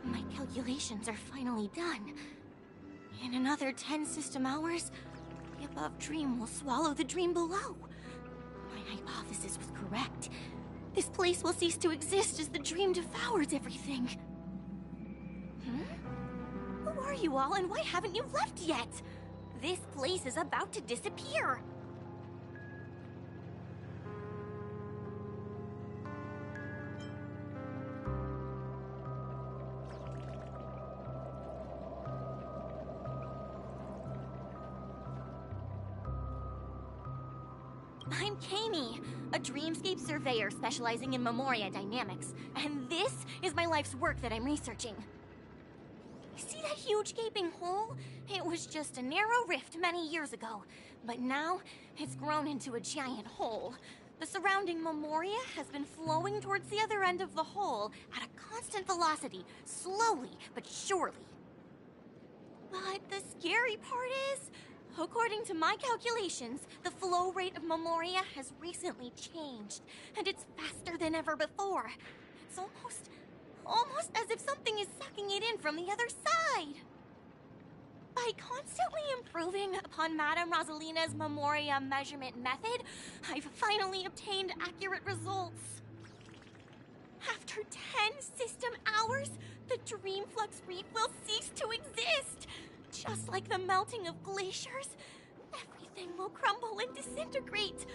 My calculations are finally done. In another 10 system hours, the above dream will swallow the dream below. My hypothesis was correct. This place will cease to exist as the dream devours everything. Who are you all, and why haven't you left yet? This place is about to disappear. I'm QiQi, a dreamscape surveyor specializing in Memoria dynamics, and this is my life's work that I'm researching. See that huge gaping hole? It was just a narrow rift many years ago, but now it's grown into a giant hole. The surrounding Memoria has been flowing towards the other end of the hole at a constant velocity, slowly but surely. But the scary part is, according to my calculations, the flow rate of Memoria has recently changed, and it's faster than ever before. It's almost as if something is sucking it in from the other side. By constantly improving upon Madame Rosalina's Memoria measurement method, I've finally obtained accurate results. After 10 system hours, the Dreamflux Reef will cease to exist. Just like the melting of glaciers, everything will crumble and disintegrate.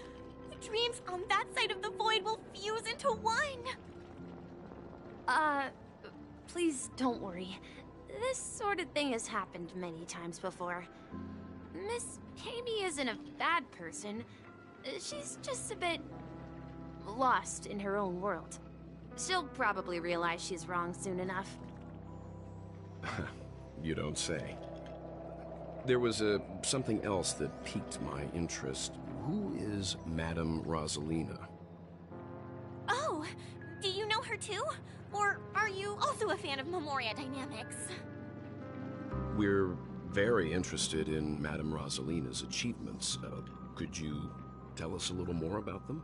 The dreams on that side of the void will fuse into one. Please don't worry. This sort of thing has happened many times before. Miss QiQi isn't a bad person. She's just a bit lost in her own world. She'll probably realize she's wrong soon enough. You don't say. There was something else that piqued my interest. Who is Madame Rosalina? Oh, do you know her too? Or are you also a fan of Memoria dynamics? We're very interested in Madame Rosalina's achievements. Could you tell us a little more about them?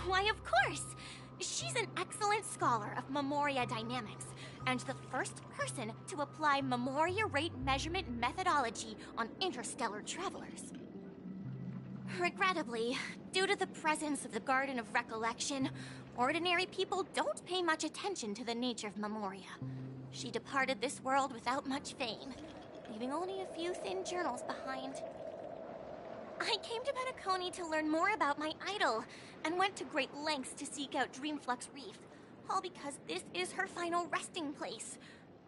Why, of course! She's an excellent scholar of Memoria dynamics, and the first person to apply Memoria rate measurement methodology on interstellar travelers. Regrettably, due to the presence of the Garden of Recollection, ordinary people don't pay much attention to the nature of Memoria. She departed this world without much fame, leaving only a few thin journals behind. I came to Penacony to learn more about my idol, and went to great lengths to seek out Dreamflux Reef, all because this is her final resting place.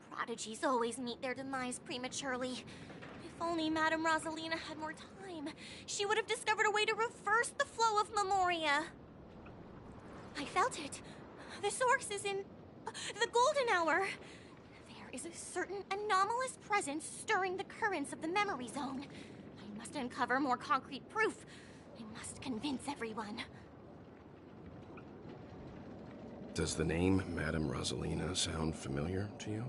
Prodigies always meet their demise prematurely. If only Madame Rosalina had more time, she would have discovered a way to reverse the flow of Memoria. I felt it. The source is in the golden hour. There is a certain anomalous presence stirring the currents of the memory zone. I must uncover more concrete proof. I must convince everyone. Does the name Madame Rosalina sound familiar to you?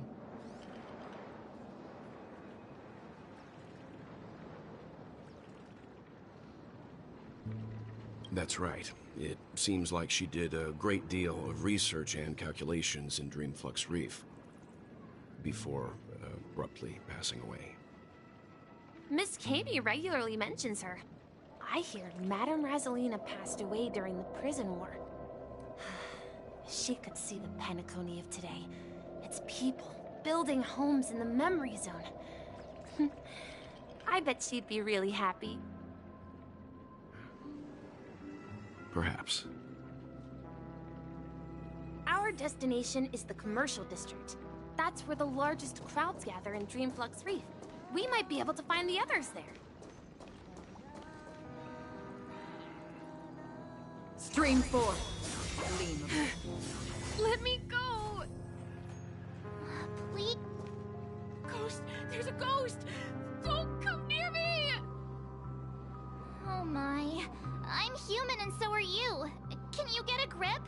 That's right. It seems like she did a great deal of research and calculations in Dreamflux Reef before abruptly passing away. Miss QiQi regularly mentions her. I hear Madame Rosalina passed away during the prison war. She could see the Penacony of today. Its people building homes in the memory zone. I bet she'd be really happy. Perhaps. Our destination is the commercial district. That's where the largest crowds gather in Dreamflux Reef. We might be able to find the others there. Stream 4. Gleam of Blades. Let me go! Please? Ghost! There's a ghost! Don't come near me! Oh my. I'm human and so are you. Can you get a grip?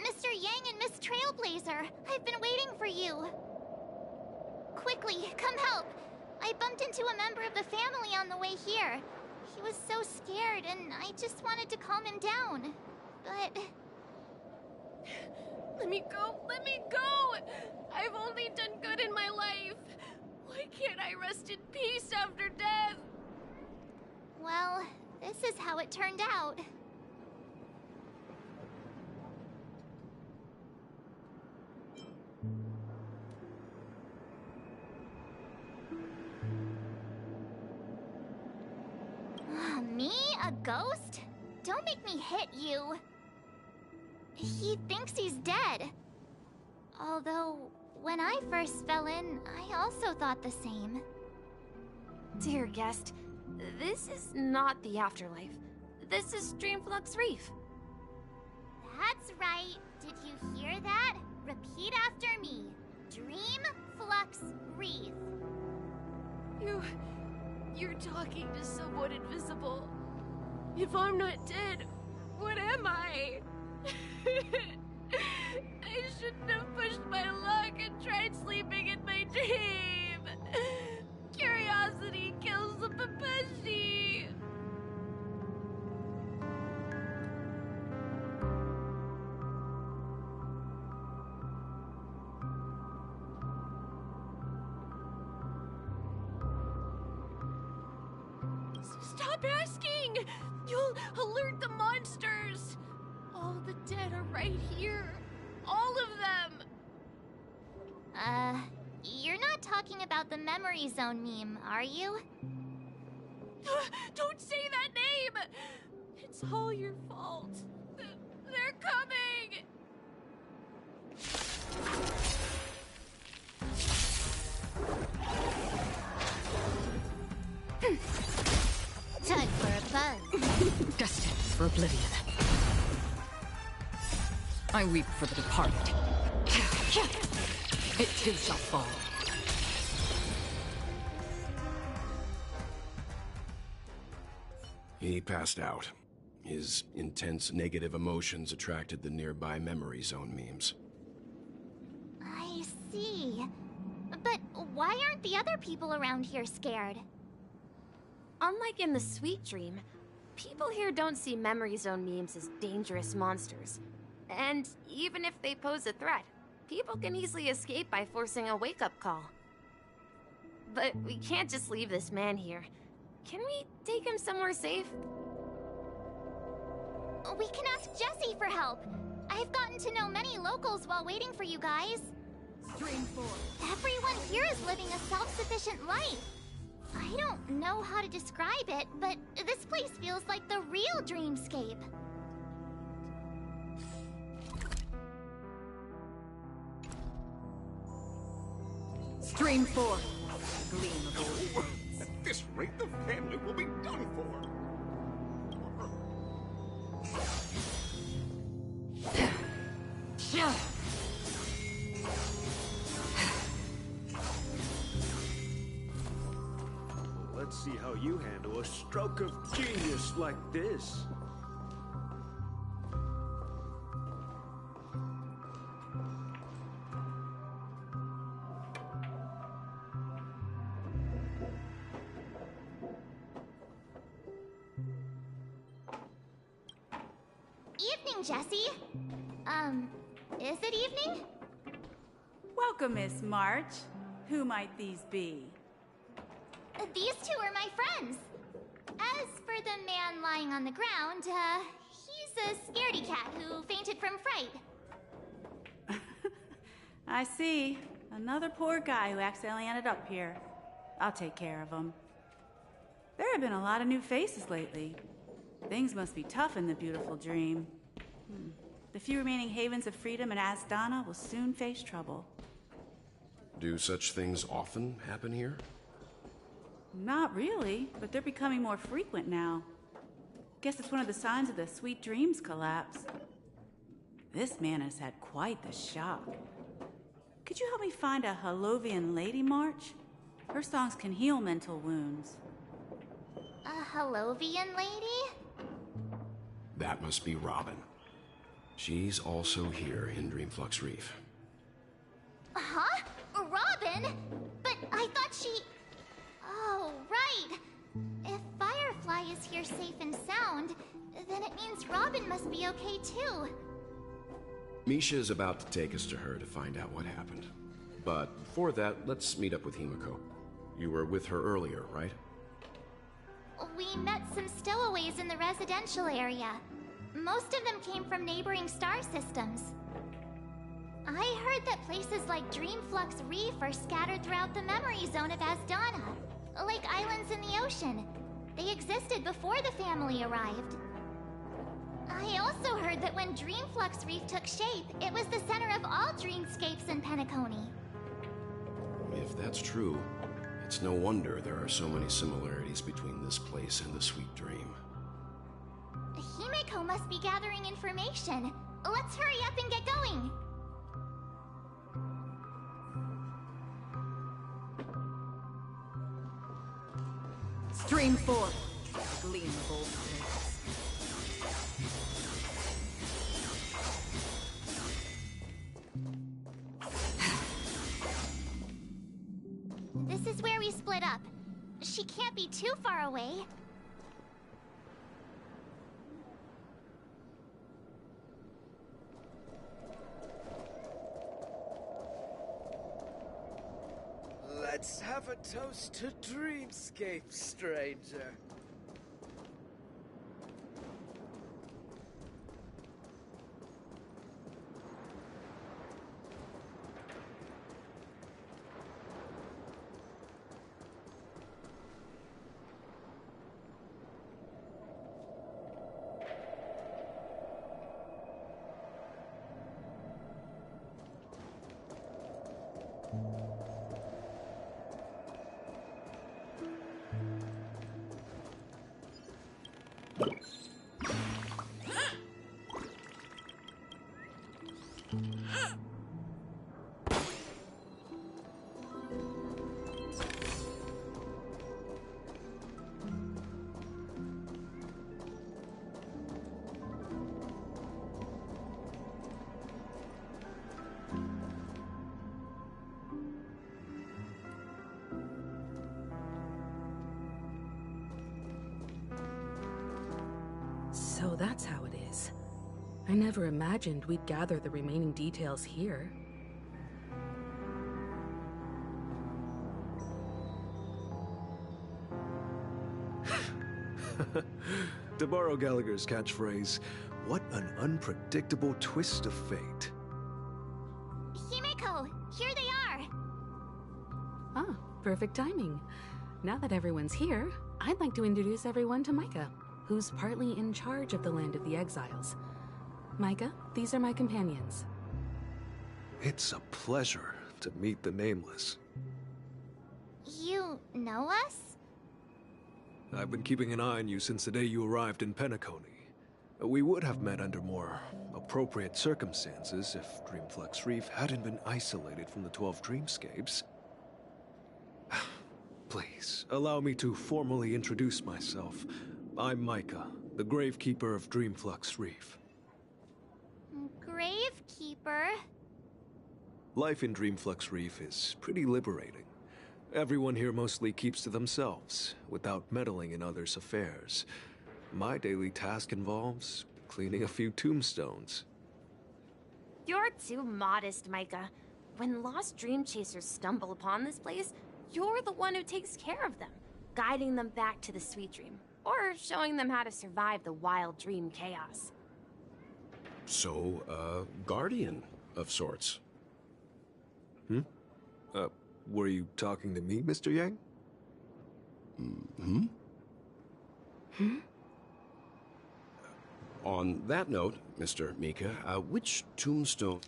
Mr. Yang and Miss Trailblazer, I've been waiting for you. Quickly, come help. I bumped into a member of the family on the way here. He was so scared, and I just wanted to calm him down. But... Let me go! Let me go! I've only done good in my life. Why can't I rest in peace after death? well, this is how it turned out. Me? A ghost? Don't make me hit you. He thinks he's dead. Although, when I first fell in, I also thought the same. Dear guest, this is not the afterlife. This is Dreamflux Reef. That's right. Did you hear that? Repeat after me. Dreamflux Reef. You're talking to someone invisible. If I'm not dead, what am I? I shouldn't have pushed my luck and tried sleeping in my dream. Curiosity kills the Papeshi. Stop asking! You'll alert the monsters! All the dead are right here. All of them! You're not talking about the Memory Zone meme, are you? Don't say that name! It's all your fault. They're coming! Time for a buzz. Destined for oblivion. I weep for the departed. It too shall fall. He passed out. His intense negative emotions attracted the nearby memory zone memes. I see. But why aren't the other people around here scared? Unlike in the Sweet Dream, people here don't see Memory Zone memes as dangerous monsters. And even if they pose a threat, people can easily escape by forcing a wake-up call. But we can't just leave this man here. Can we take him somewhere safe? We can ask Jessie for help. I've gotten to know many locals while waiting for you guys. Stream 4. Everyone here is living a self-sufficient life. I don't know how to describe it, but this place feels like the real dreamscape. Stream 4. Gleam of Blades. At this rate, the family will be done for. Let's see how you handle a stroke of genius like this. Evening, Jessie. Is it evening? Welcome, Miss March. Who might these be? These two are my friends. As for the man lying on the ground, he's a scaredy cat who fainted from fright. I see. Another poor guy who accidentally ended up here. I'll take care of him. There have been a lot of new faces lately. Things must be tough in the beautiful dream. The few remaining havens of freedom in Asdana will soon face trouble. Do such things often happen here? Not really, but they're becoming more frequent now. Guess it's one of the signs of the Sweet Dreams collapse. This man has had quite the shock. Could you help me find a Halovian lady march? Her songs can heal mental wounds. A Halovian lady? That must be Robin. She's also here in Dreamflux Reef. Huh? Robin? But I thought she... Oh, right. If Firefly is here safe and sound, then it means Robin must be okay too. Misha is about to take us to her to find out what happened. But before that, let's meet up with Himiko. You were with her earlier, right? We met some stowaways in the residential area. Most of them came from neighboring star systems. I heard that places like Dreamflux Reef are scattered throughout the memory zone of Asdana, like islands in the ocean. They existed before the family arrived. I also heard that when Dreamflux Reef took shape, it was the center of all dreamscapes in Penacony. If that's true, it's no wonder there are so many similarities between this place and the Sweet Dream. Himeko must be gathering information. Let's hurry up and get going. Stream 4. Gleamful Blades. This is where we split up. She can't be too far away. Let's have a toast to Dreamscape, stranger. So that's how it is. I never imagined we'd gather the remaining details here. To borrow Gallagher's catchphrase, what an unpredictable twist of fate. Himeko, here they are. Ah, perfect timing. Now that everyone's here, I'd like to introduce everyone to Micah, who's partly in charge of the Land of the Exiles. Micah, these are my companions. It's a pleasure to meet the Nameless. You know us? I've been keeping an eye on you since the day you arrived in Penacony. We would have met under more appropriate circumstances if Dreamflux Reef hadn't been isolated from the 12 Dreamscapes. Please, allow me to formally introduce myself. I'm Micah, the Gravekeeper of Dreamflux Reef. Gravekeeper? Life in Dreamflux Reef is pretty liberating. Everyone here mostly keeps to themselves, without meddling in others' affairs. My daily task involves cleaning a few tombstones. You're too modest, Micah. When lost dream chasers stumble upon this place, you're the one who takes care of them. guiding them back to the sweet dream, or showing them how to survive the wild dream chaos. So, guardian of sorts. Were you talking to me, Mr. Yang? On that note, Mr. Mika, which tombstone...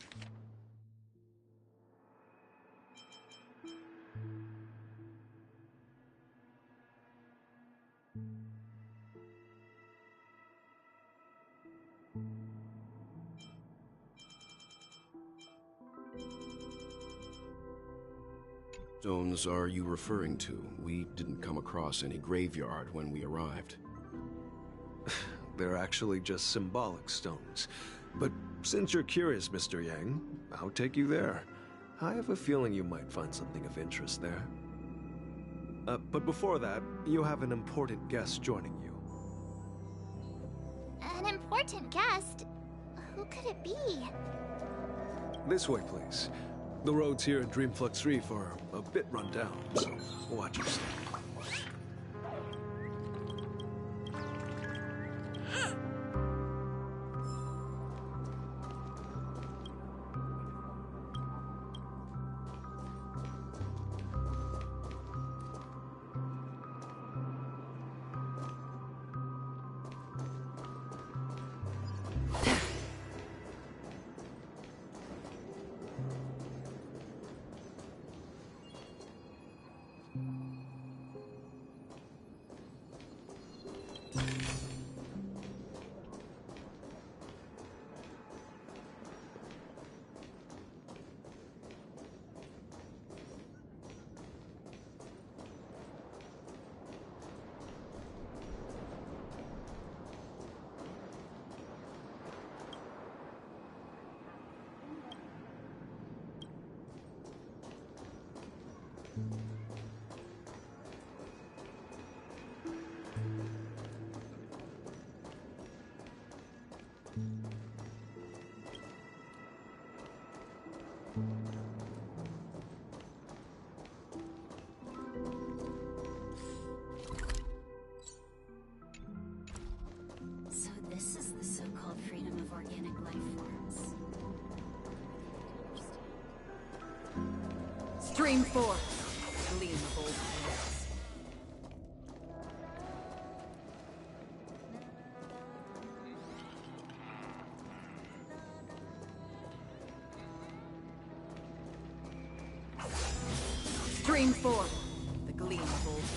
stones are you referring to? We didn't come across any graveyard when we arrived. They're actually just symbolic stones. But since you're curious, Mr. Yang, I'll take you there. I have a feeling you might find something of interest there. But before that, you have an important guest joining you. An important guest? Who could it be? This way, please. The roads here in Dreamflux Reef are a bit run down, so watch your step. So this is the so-called freedom of organic life forms. Stream 4. Gleam of old blades. Stream 4. The gleam of old blades.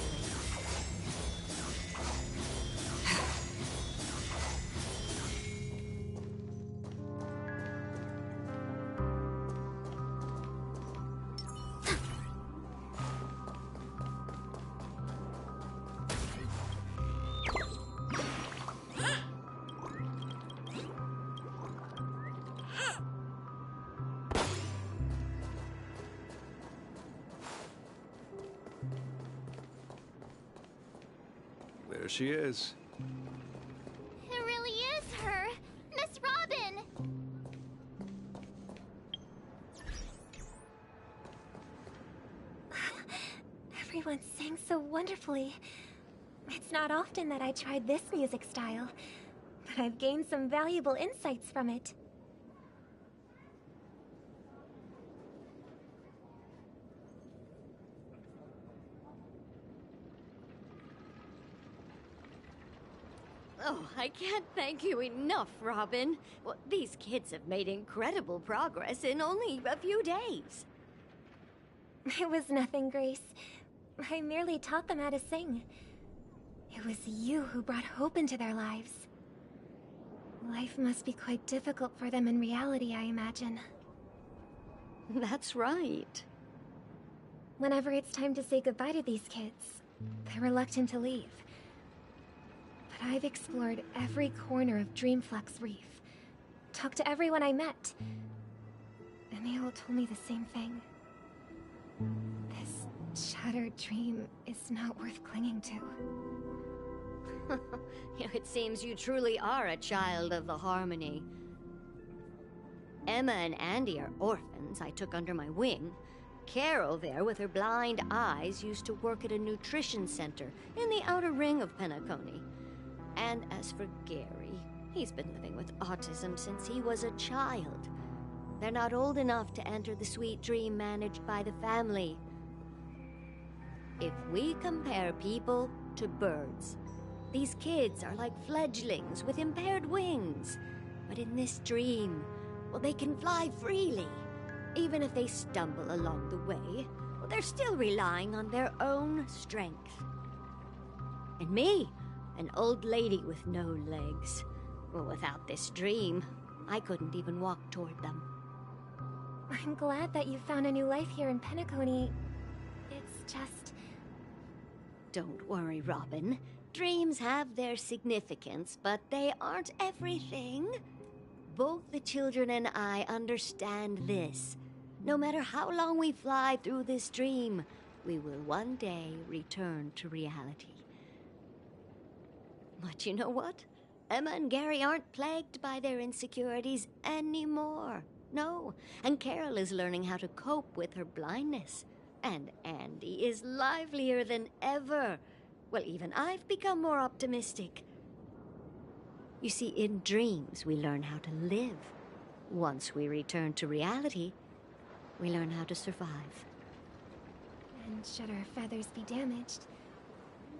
There she is. It really is her! Miss Robin! Everyone sang so wonderfully. It's not often that I tried this music style, but I've gained some valuable insights from it. Oh, I can't thank you enough, Robin. Well, these kids have made incredible progress in only a few days. It was nothing, Grace. I merely taught them how to sing. It was you who brought hope into their lives. Life must be quite difficult for them in reality, I imagine. That's right. Whenever it's time to say goodbye to these kids, they're reluctant to leave. But I've explored every corner of Dreamflux Reef, talked to everyone I met, and they all told me the same thing. This shattered dream is not worth clinging to. It seems you truly are a child of the Harmony. Emma and Andy are orphans I took under my wing. Carol there with her blind eyes used to work at a nutrition center in the outer ring of Penacony. And as for Gary, he's been living with autism since he was a child. They're not old enough to enter the sweet dream managed by the family. If we compare people to birds, these kids are like fledglings with impaired wings. But in this dream, well, they can fly freely. Even if they stumble along the way, well, they're still relying on their own strength. And me, an old lady with no legs. Well, without this dream, I couldn't even walk toward them. I'm glad that you found a new life here in Penacony. It's just... Don't worry, Robin. Dreams have their significance, but they aren't everything. Both the children and I understand this. No matter how long we fly through this dream, we will one day return to reality. But you know what? Emma and Gary aren't plagued by their insecurities anymore. No, and Carol is learning how to cope with her blindness. And Andy is livelier than ever. Well, even I've become more optimistic. You see, in dreams, we learn how to live. Once we return to reality, we learn how to survive. And should our feathers be damaged,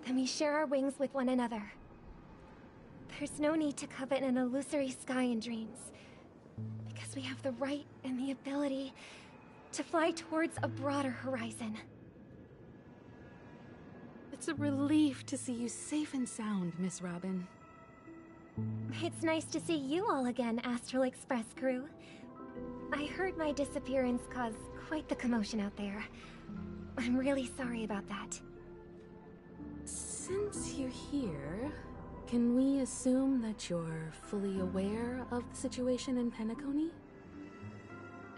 then we share our wings with one another. There's no need to covet an illusory sky in dreams, because we have the right and the ability to fly towards a broader horizon. It's a relief to see you safe and sound, Miss Robin. It's nice to see you all again, Astral Express crew. I heard my disappearance caused quite the commotion out there. I'm really sorry about that. Since you're here, can we assume that you're fully aware of the situation in Penacony?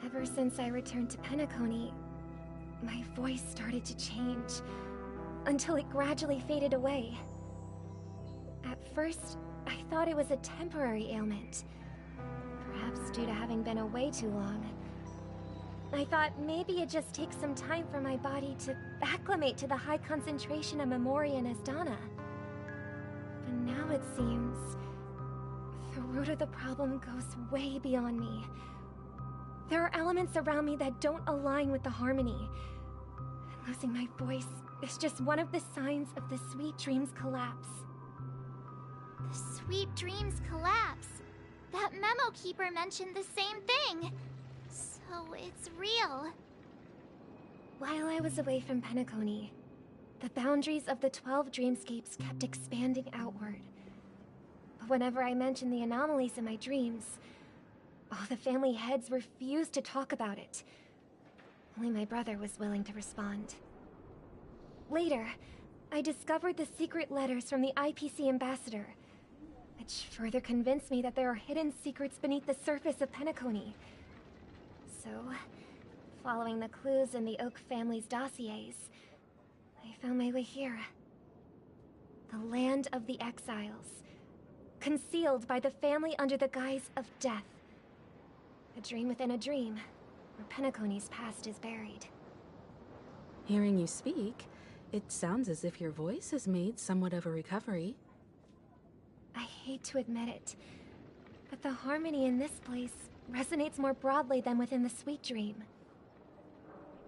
Ever since I returned to Penacony, my voice started to change, until it gradually faded away. At first, I thought it was a temporary ailment, perhaps due to having been away too long. I thought maybe it just takes some time for my body to acclimate to the high concentration of Memoria and Asdana. But now it seems the root of the problem goes way beyond me. There are elements around me that don't align with the harmony. And losing my voice is just one of the signs of the Sweet Dreams collapse. The Sweet Dreams collapse. That memo keeper mentioned the same thing. So it's real. While I was away from Penacony, the boundaries of the 12 dreamscapes kept expanding outward. But whenever I mentioned the anomalies in my dreams, all the family heads refused to talk about it. Only my brother was willing to respond. Later, I discovered the secret letters from the IPC ambassador, which further convinced me that there are hidden secrets beneath the surface of Penacony. So, following the clues in the Oak family's dossiers, I found my way here. The land of the exiles, concealed by the family under the guise of death. A dream within a dream, where Penacony's past is buried. Hearing you speak, it sounds as if your voice has made somewhat of a recovery. I hate to admit it, but the harmony in this place resonates more broadly than within the Sweet Dream.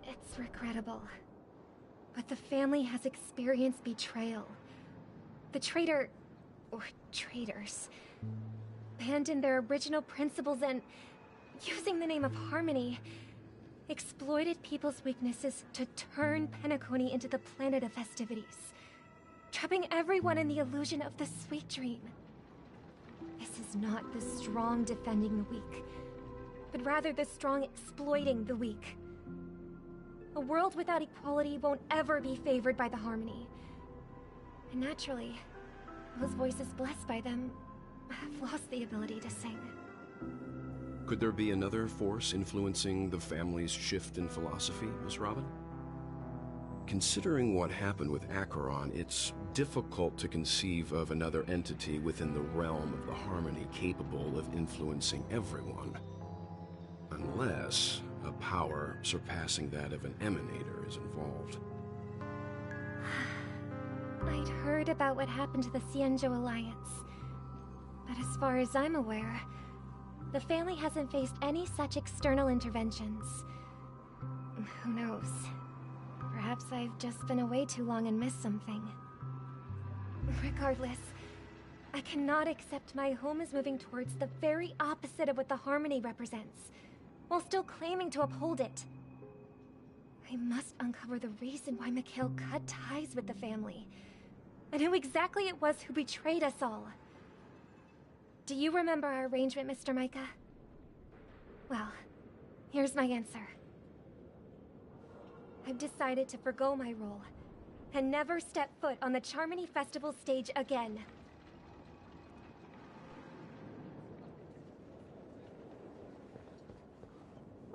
It's regrettable, but the family has experienced betrayal. The traitor, or traitors, abandoned their original principles and, using the name of harmony, exploited people's weaknesses to turn Penacony into the planet of festivities, trapping everyone in the illusion of the Sweet Dream. This is not the strong defending the weak, but rather the strong exploiting the weak. A world without equality won't ever be favored by the harmony. And naturally, those voices blessed by them have lost the ability to sing. Could there be another force influencing the family's shift in philosophy, Miss Robin? Considering what happened with Acheron, it's difficult to conceive of another entity within the realm of the harmony capable of influencing everyone. Unless, a power surpassing that of an emanator is involved. I'd heard about what happened to the Xianzhou Alliance. But as far as I'm aware, the family hasn't faced any such external interventions. Who knows? Perhaps I've just been away too long and missed something. Regardless, I cannot accept my home is moving towards the very opposite of what the Harmony represents, while still claiming to uphold it. I must uncover the reason why Mikhail cut ties with the family, and who exactly it was who betrayed us all. Do you remember our arrangement, Mr. Micah? Well, here's my answer. I've decided to forgo my role, and never step foot on the Charmony Festival stage again.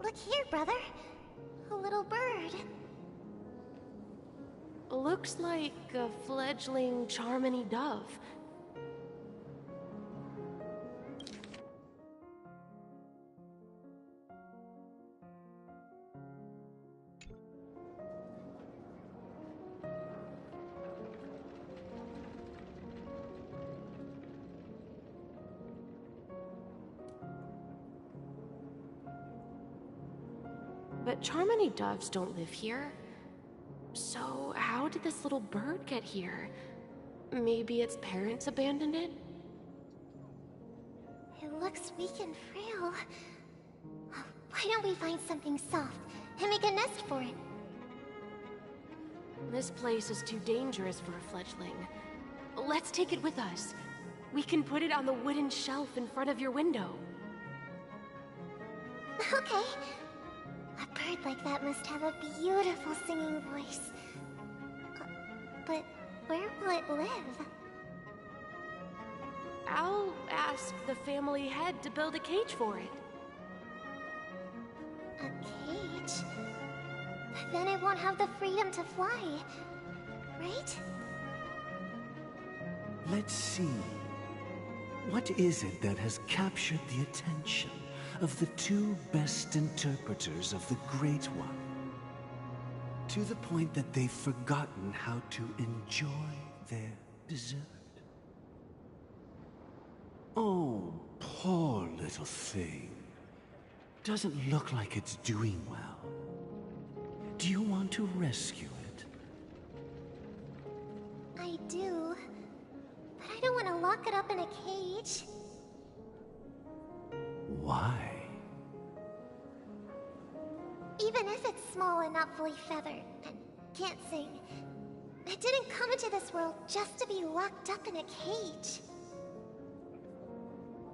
Look here, brother. A little bird. Looks like a fledgling Charmony dove. But Charmony doves don't live here. So how did this little bird get here? Maybe its parents abandoned it? It looks weak and frail. Why don't we find something soft and make a nest for it? This place is too dangerous for a fledgling. Let's take it with us. We can put it on the wooden shelf in front of your window. Okay. A bird like that must have a beautiful singing voice. But where will it live? I'll ask the family head to build a cage for it. A cage? But then it won't have the freedom to fly, right? Let's see. What is it that has captured the attention of the two best interpreters of the Great One, to the point that they've forgotten how to enjoy their dessert? Oh, poor little thing. Doesn't look like it's doing well. Do you want to rescue it? I do. But I don't want to lock it up in a cage. Why? Even if it's small and not fully feathered, and can't sing, it didn't come into this world just to be locked up in a cage.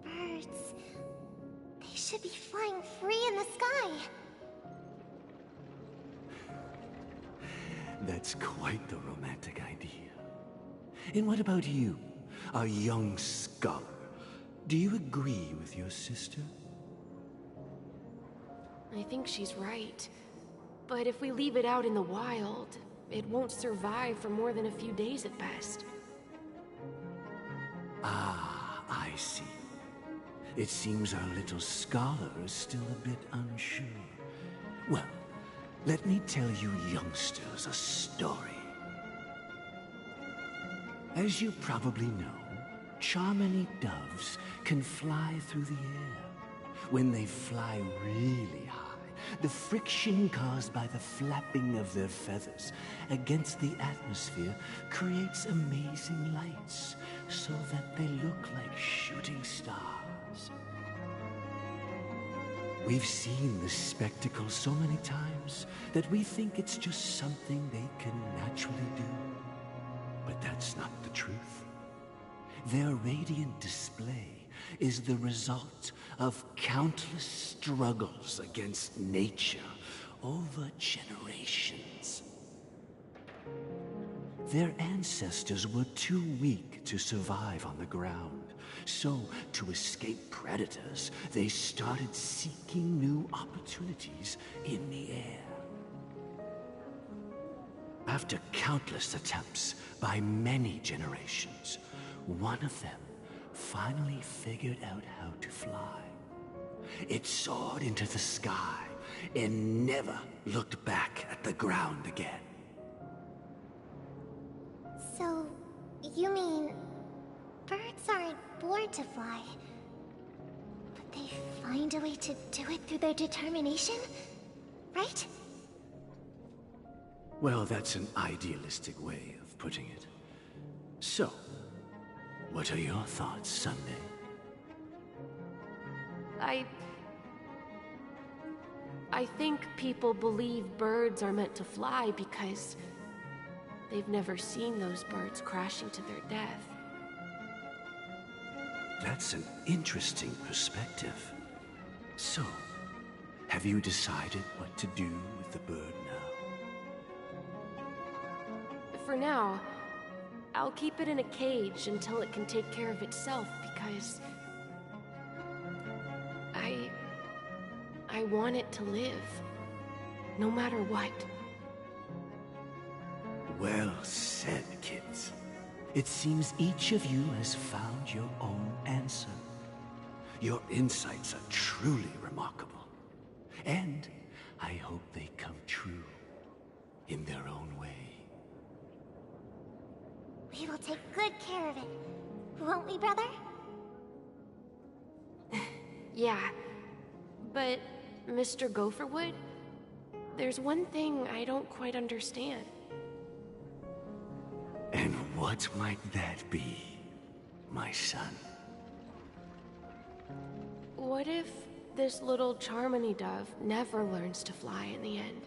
Birds, they should be flying free in the sky. That's quite the romantic idea. And what about you, a young scholar? Do you agree with your sister? I think she's right. But if we leave it out in the wild, it won't survive for more than a few days at best. Ah, I see. It seems our little scholar is still a bit unsure. Well, let me tell you youngsters a story. As you probably know, Charmony doves can fly through the air. When they fly really high, the friction caused by the flapping of their feathers against the atmosphere creates amazing lights, so that they look like shooting stars. We've seen this spectacle so many times that we think it's just something they can naturally do. But that's not the truth. Their radiant display is the result of countless struggles against nature over generations. Their ancestors were too weak to survive on the ground, so to escape predators, they started seeking new opportunities in the air. After countless attempts by many generations, one of them finally figured out how to fly. It soared into the sky and never looked back at the ground again. So, you mean birds aren't born to fly, but they find a way to do it through their determination, right? Well, that's an idealistic way of putting it. So, what are your thoughts, Sunday? I think people believe birds are meant to fly because they've never seen those birds crashing to their death. That's an interesting perspective. So, have you decided what to do with the bird now? For now, I'll keep it in a cage until it can take care of itself because I want it to live, no matter what. Well said, kids. It seems each of you has found your own answer. Your insights are truly remarkable. And I hope they come true in their own way. We will take good care of it, won't we, brother? Yeah, but Mr. Gopherwood, there's one thing I don't quite understand. And what might that be, my son? What if this little Charmony dove never learns to fly in the end?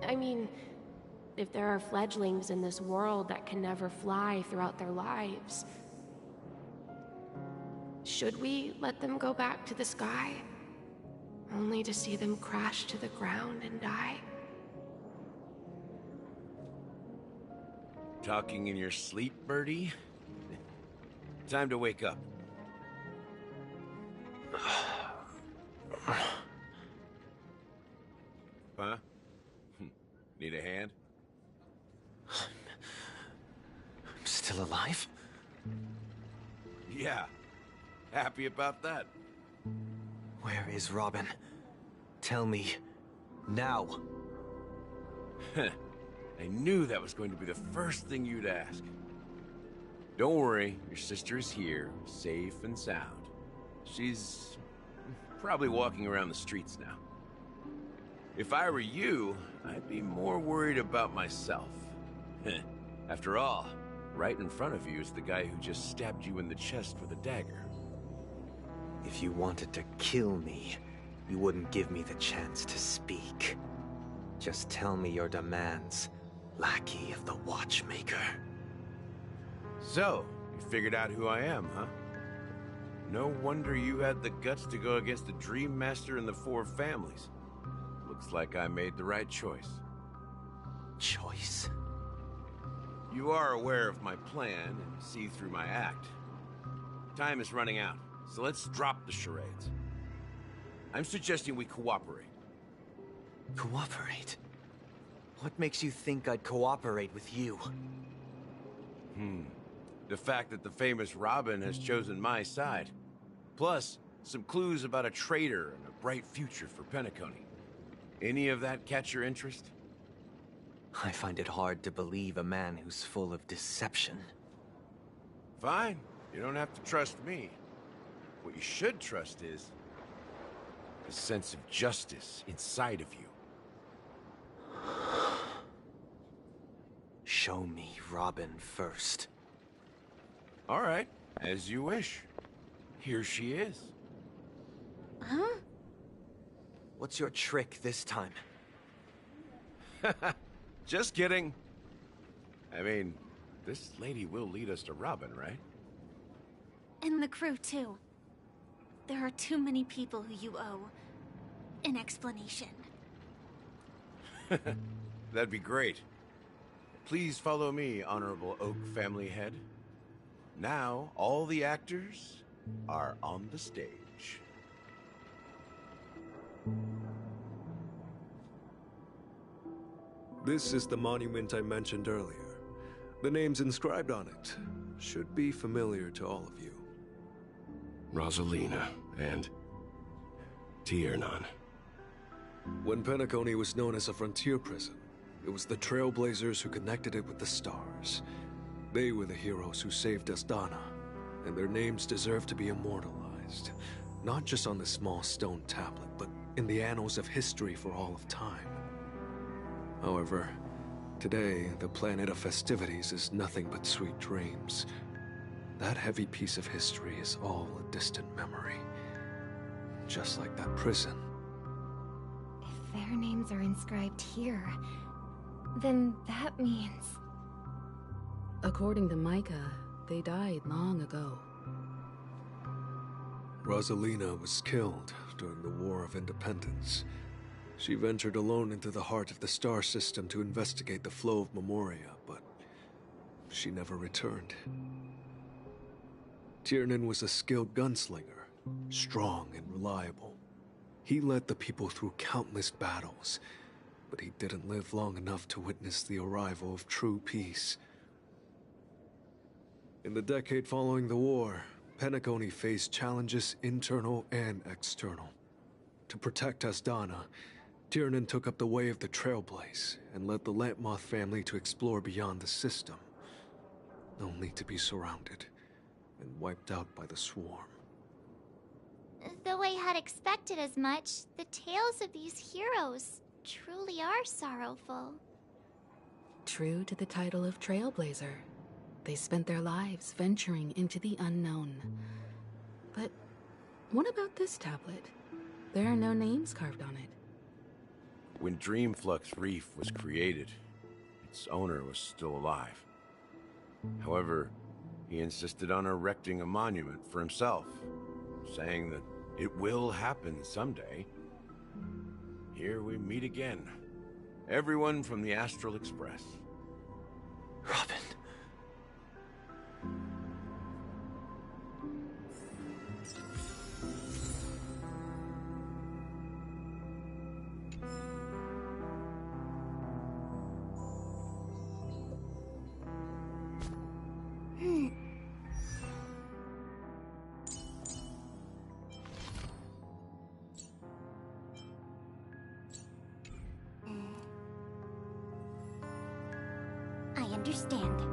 I mean, if there are fledglings in this world that can never fly throughout their lives, should we let them go back to the sky, only to see them crash to the ground and die? Talking in your sleep, Birdie? Time to wake up. Huh? Need a hand? I'm still alive? Yeah. Happy about that. Where is Robin? Tell me. Now. I knew that was going to be the first thing you'd ask. Don't worry, your sister is here, safe and sound. She's probably walking around the streets now. If I were you, I'd be more worried about myself. After all, right in front of you is the guy who just stabbed you in the chest with a dagger. If you wanted to kill me, you wouldn't give me the chance to speak. Just tell me your demands, lackey of the Watchmaker. So, you figured out who I am, huh? No wonder you had the guts to go against the Dream Master and the Four Families. Looks like I made the right choice. Choice? You are aware of my plan and see through my act. Time is running out, so let's drop the charades. I'm suggesting we cooperate. Cooperate? What makes you think I'd cooperate with you? The fact that the famous Robin has chosen my side. Plus, some clues about a traitor and a bright future for Penacony. Any of that catch your interest? I find it hard to believe a man who's full of deception. Fine. You don't have to trust me. What you should trust is the sense of justice inside of you. Show me Robin first. All right, as you wish. Here she is. Huh? What's your trick this time? Just kidding. I mean, this lady will lead us to Robin, right? And the crew, too. There are too many people who you owe an explanation. That'd be great. Please follow me, Honorable Oak Family Head. Now, all the actors are on the stage. This is the monument I mentioned earlier. The names inscribed on it should be familiar to all of you. Rosalina and... Tiernan. When Penacony was known as a frontier prison, it was the Trailblazers who connected it with the stars. They were the heroes who saved Astana, and their names deserve to be immortalized. Not just on this small stone tablet, but in the annals of history for all of time. However, today, the planet of festivities is nothing but sweet dreams. That heavy piece of history is all a distant memory. Just like that prison. If their names are inscribed here, then that means... According to Micah, they died long ago. Rosalina was killed during the War of Independence. She ventured alone into the heart of the star system to investigate the flow of Memoria, but she never returned. Tiernan was a skilled gunslinger, strong and reliable. He led the people through countless battles, but he didn't live long enough to witness the arrival of true peace. In the decade following the war, Penacony faced challenges internal and external. To protect Astana, Tiernan took up the way of the Trailblaze and led the Lampmoth family to explore beyond the system, only to be surrounded and wiped out by the Swarm. Though I had expected as much, the tales of these heroes truly are sorrowful. True to the title of Trailblazer, they spent their lives venturing into the unknown. But what about this tablet? There are no names carved on it. When Dreamflux Reef was created, its owner was still alive. However, he insisted on erecting a monument for himself, saying that it will happen someday. Here we meet again. Everyone from the Astral Express. Robin. I understand.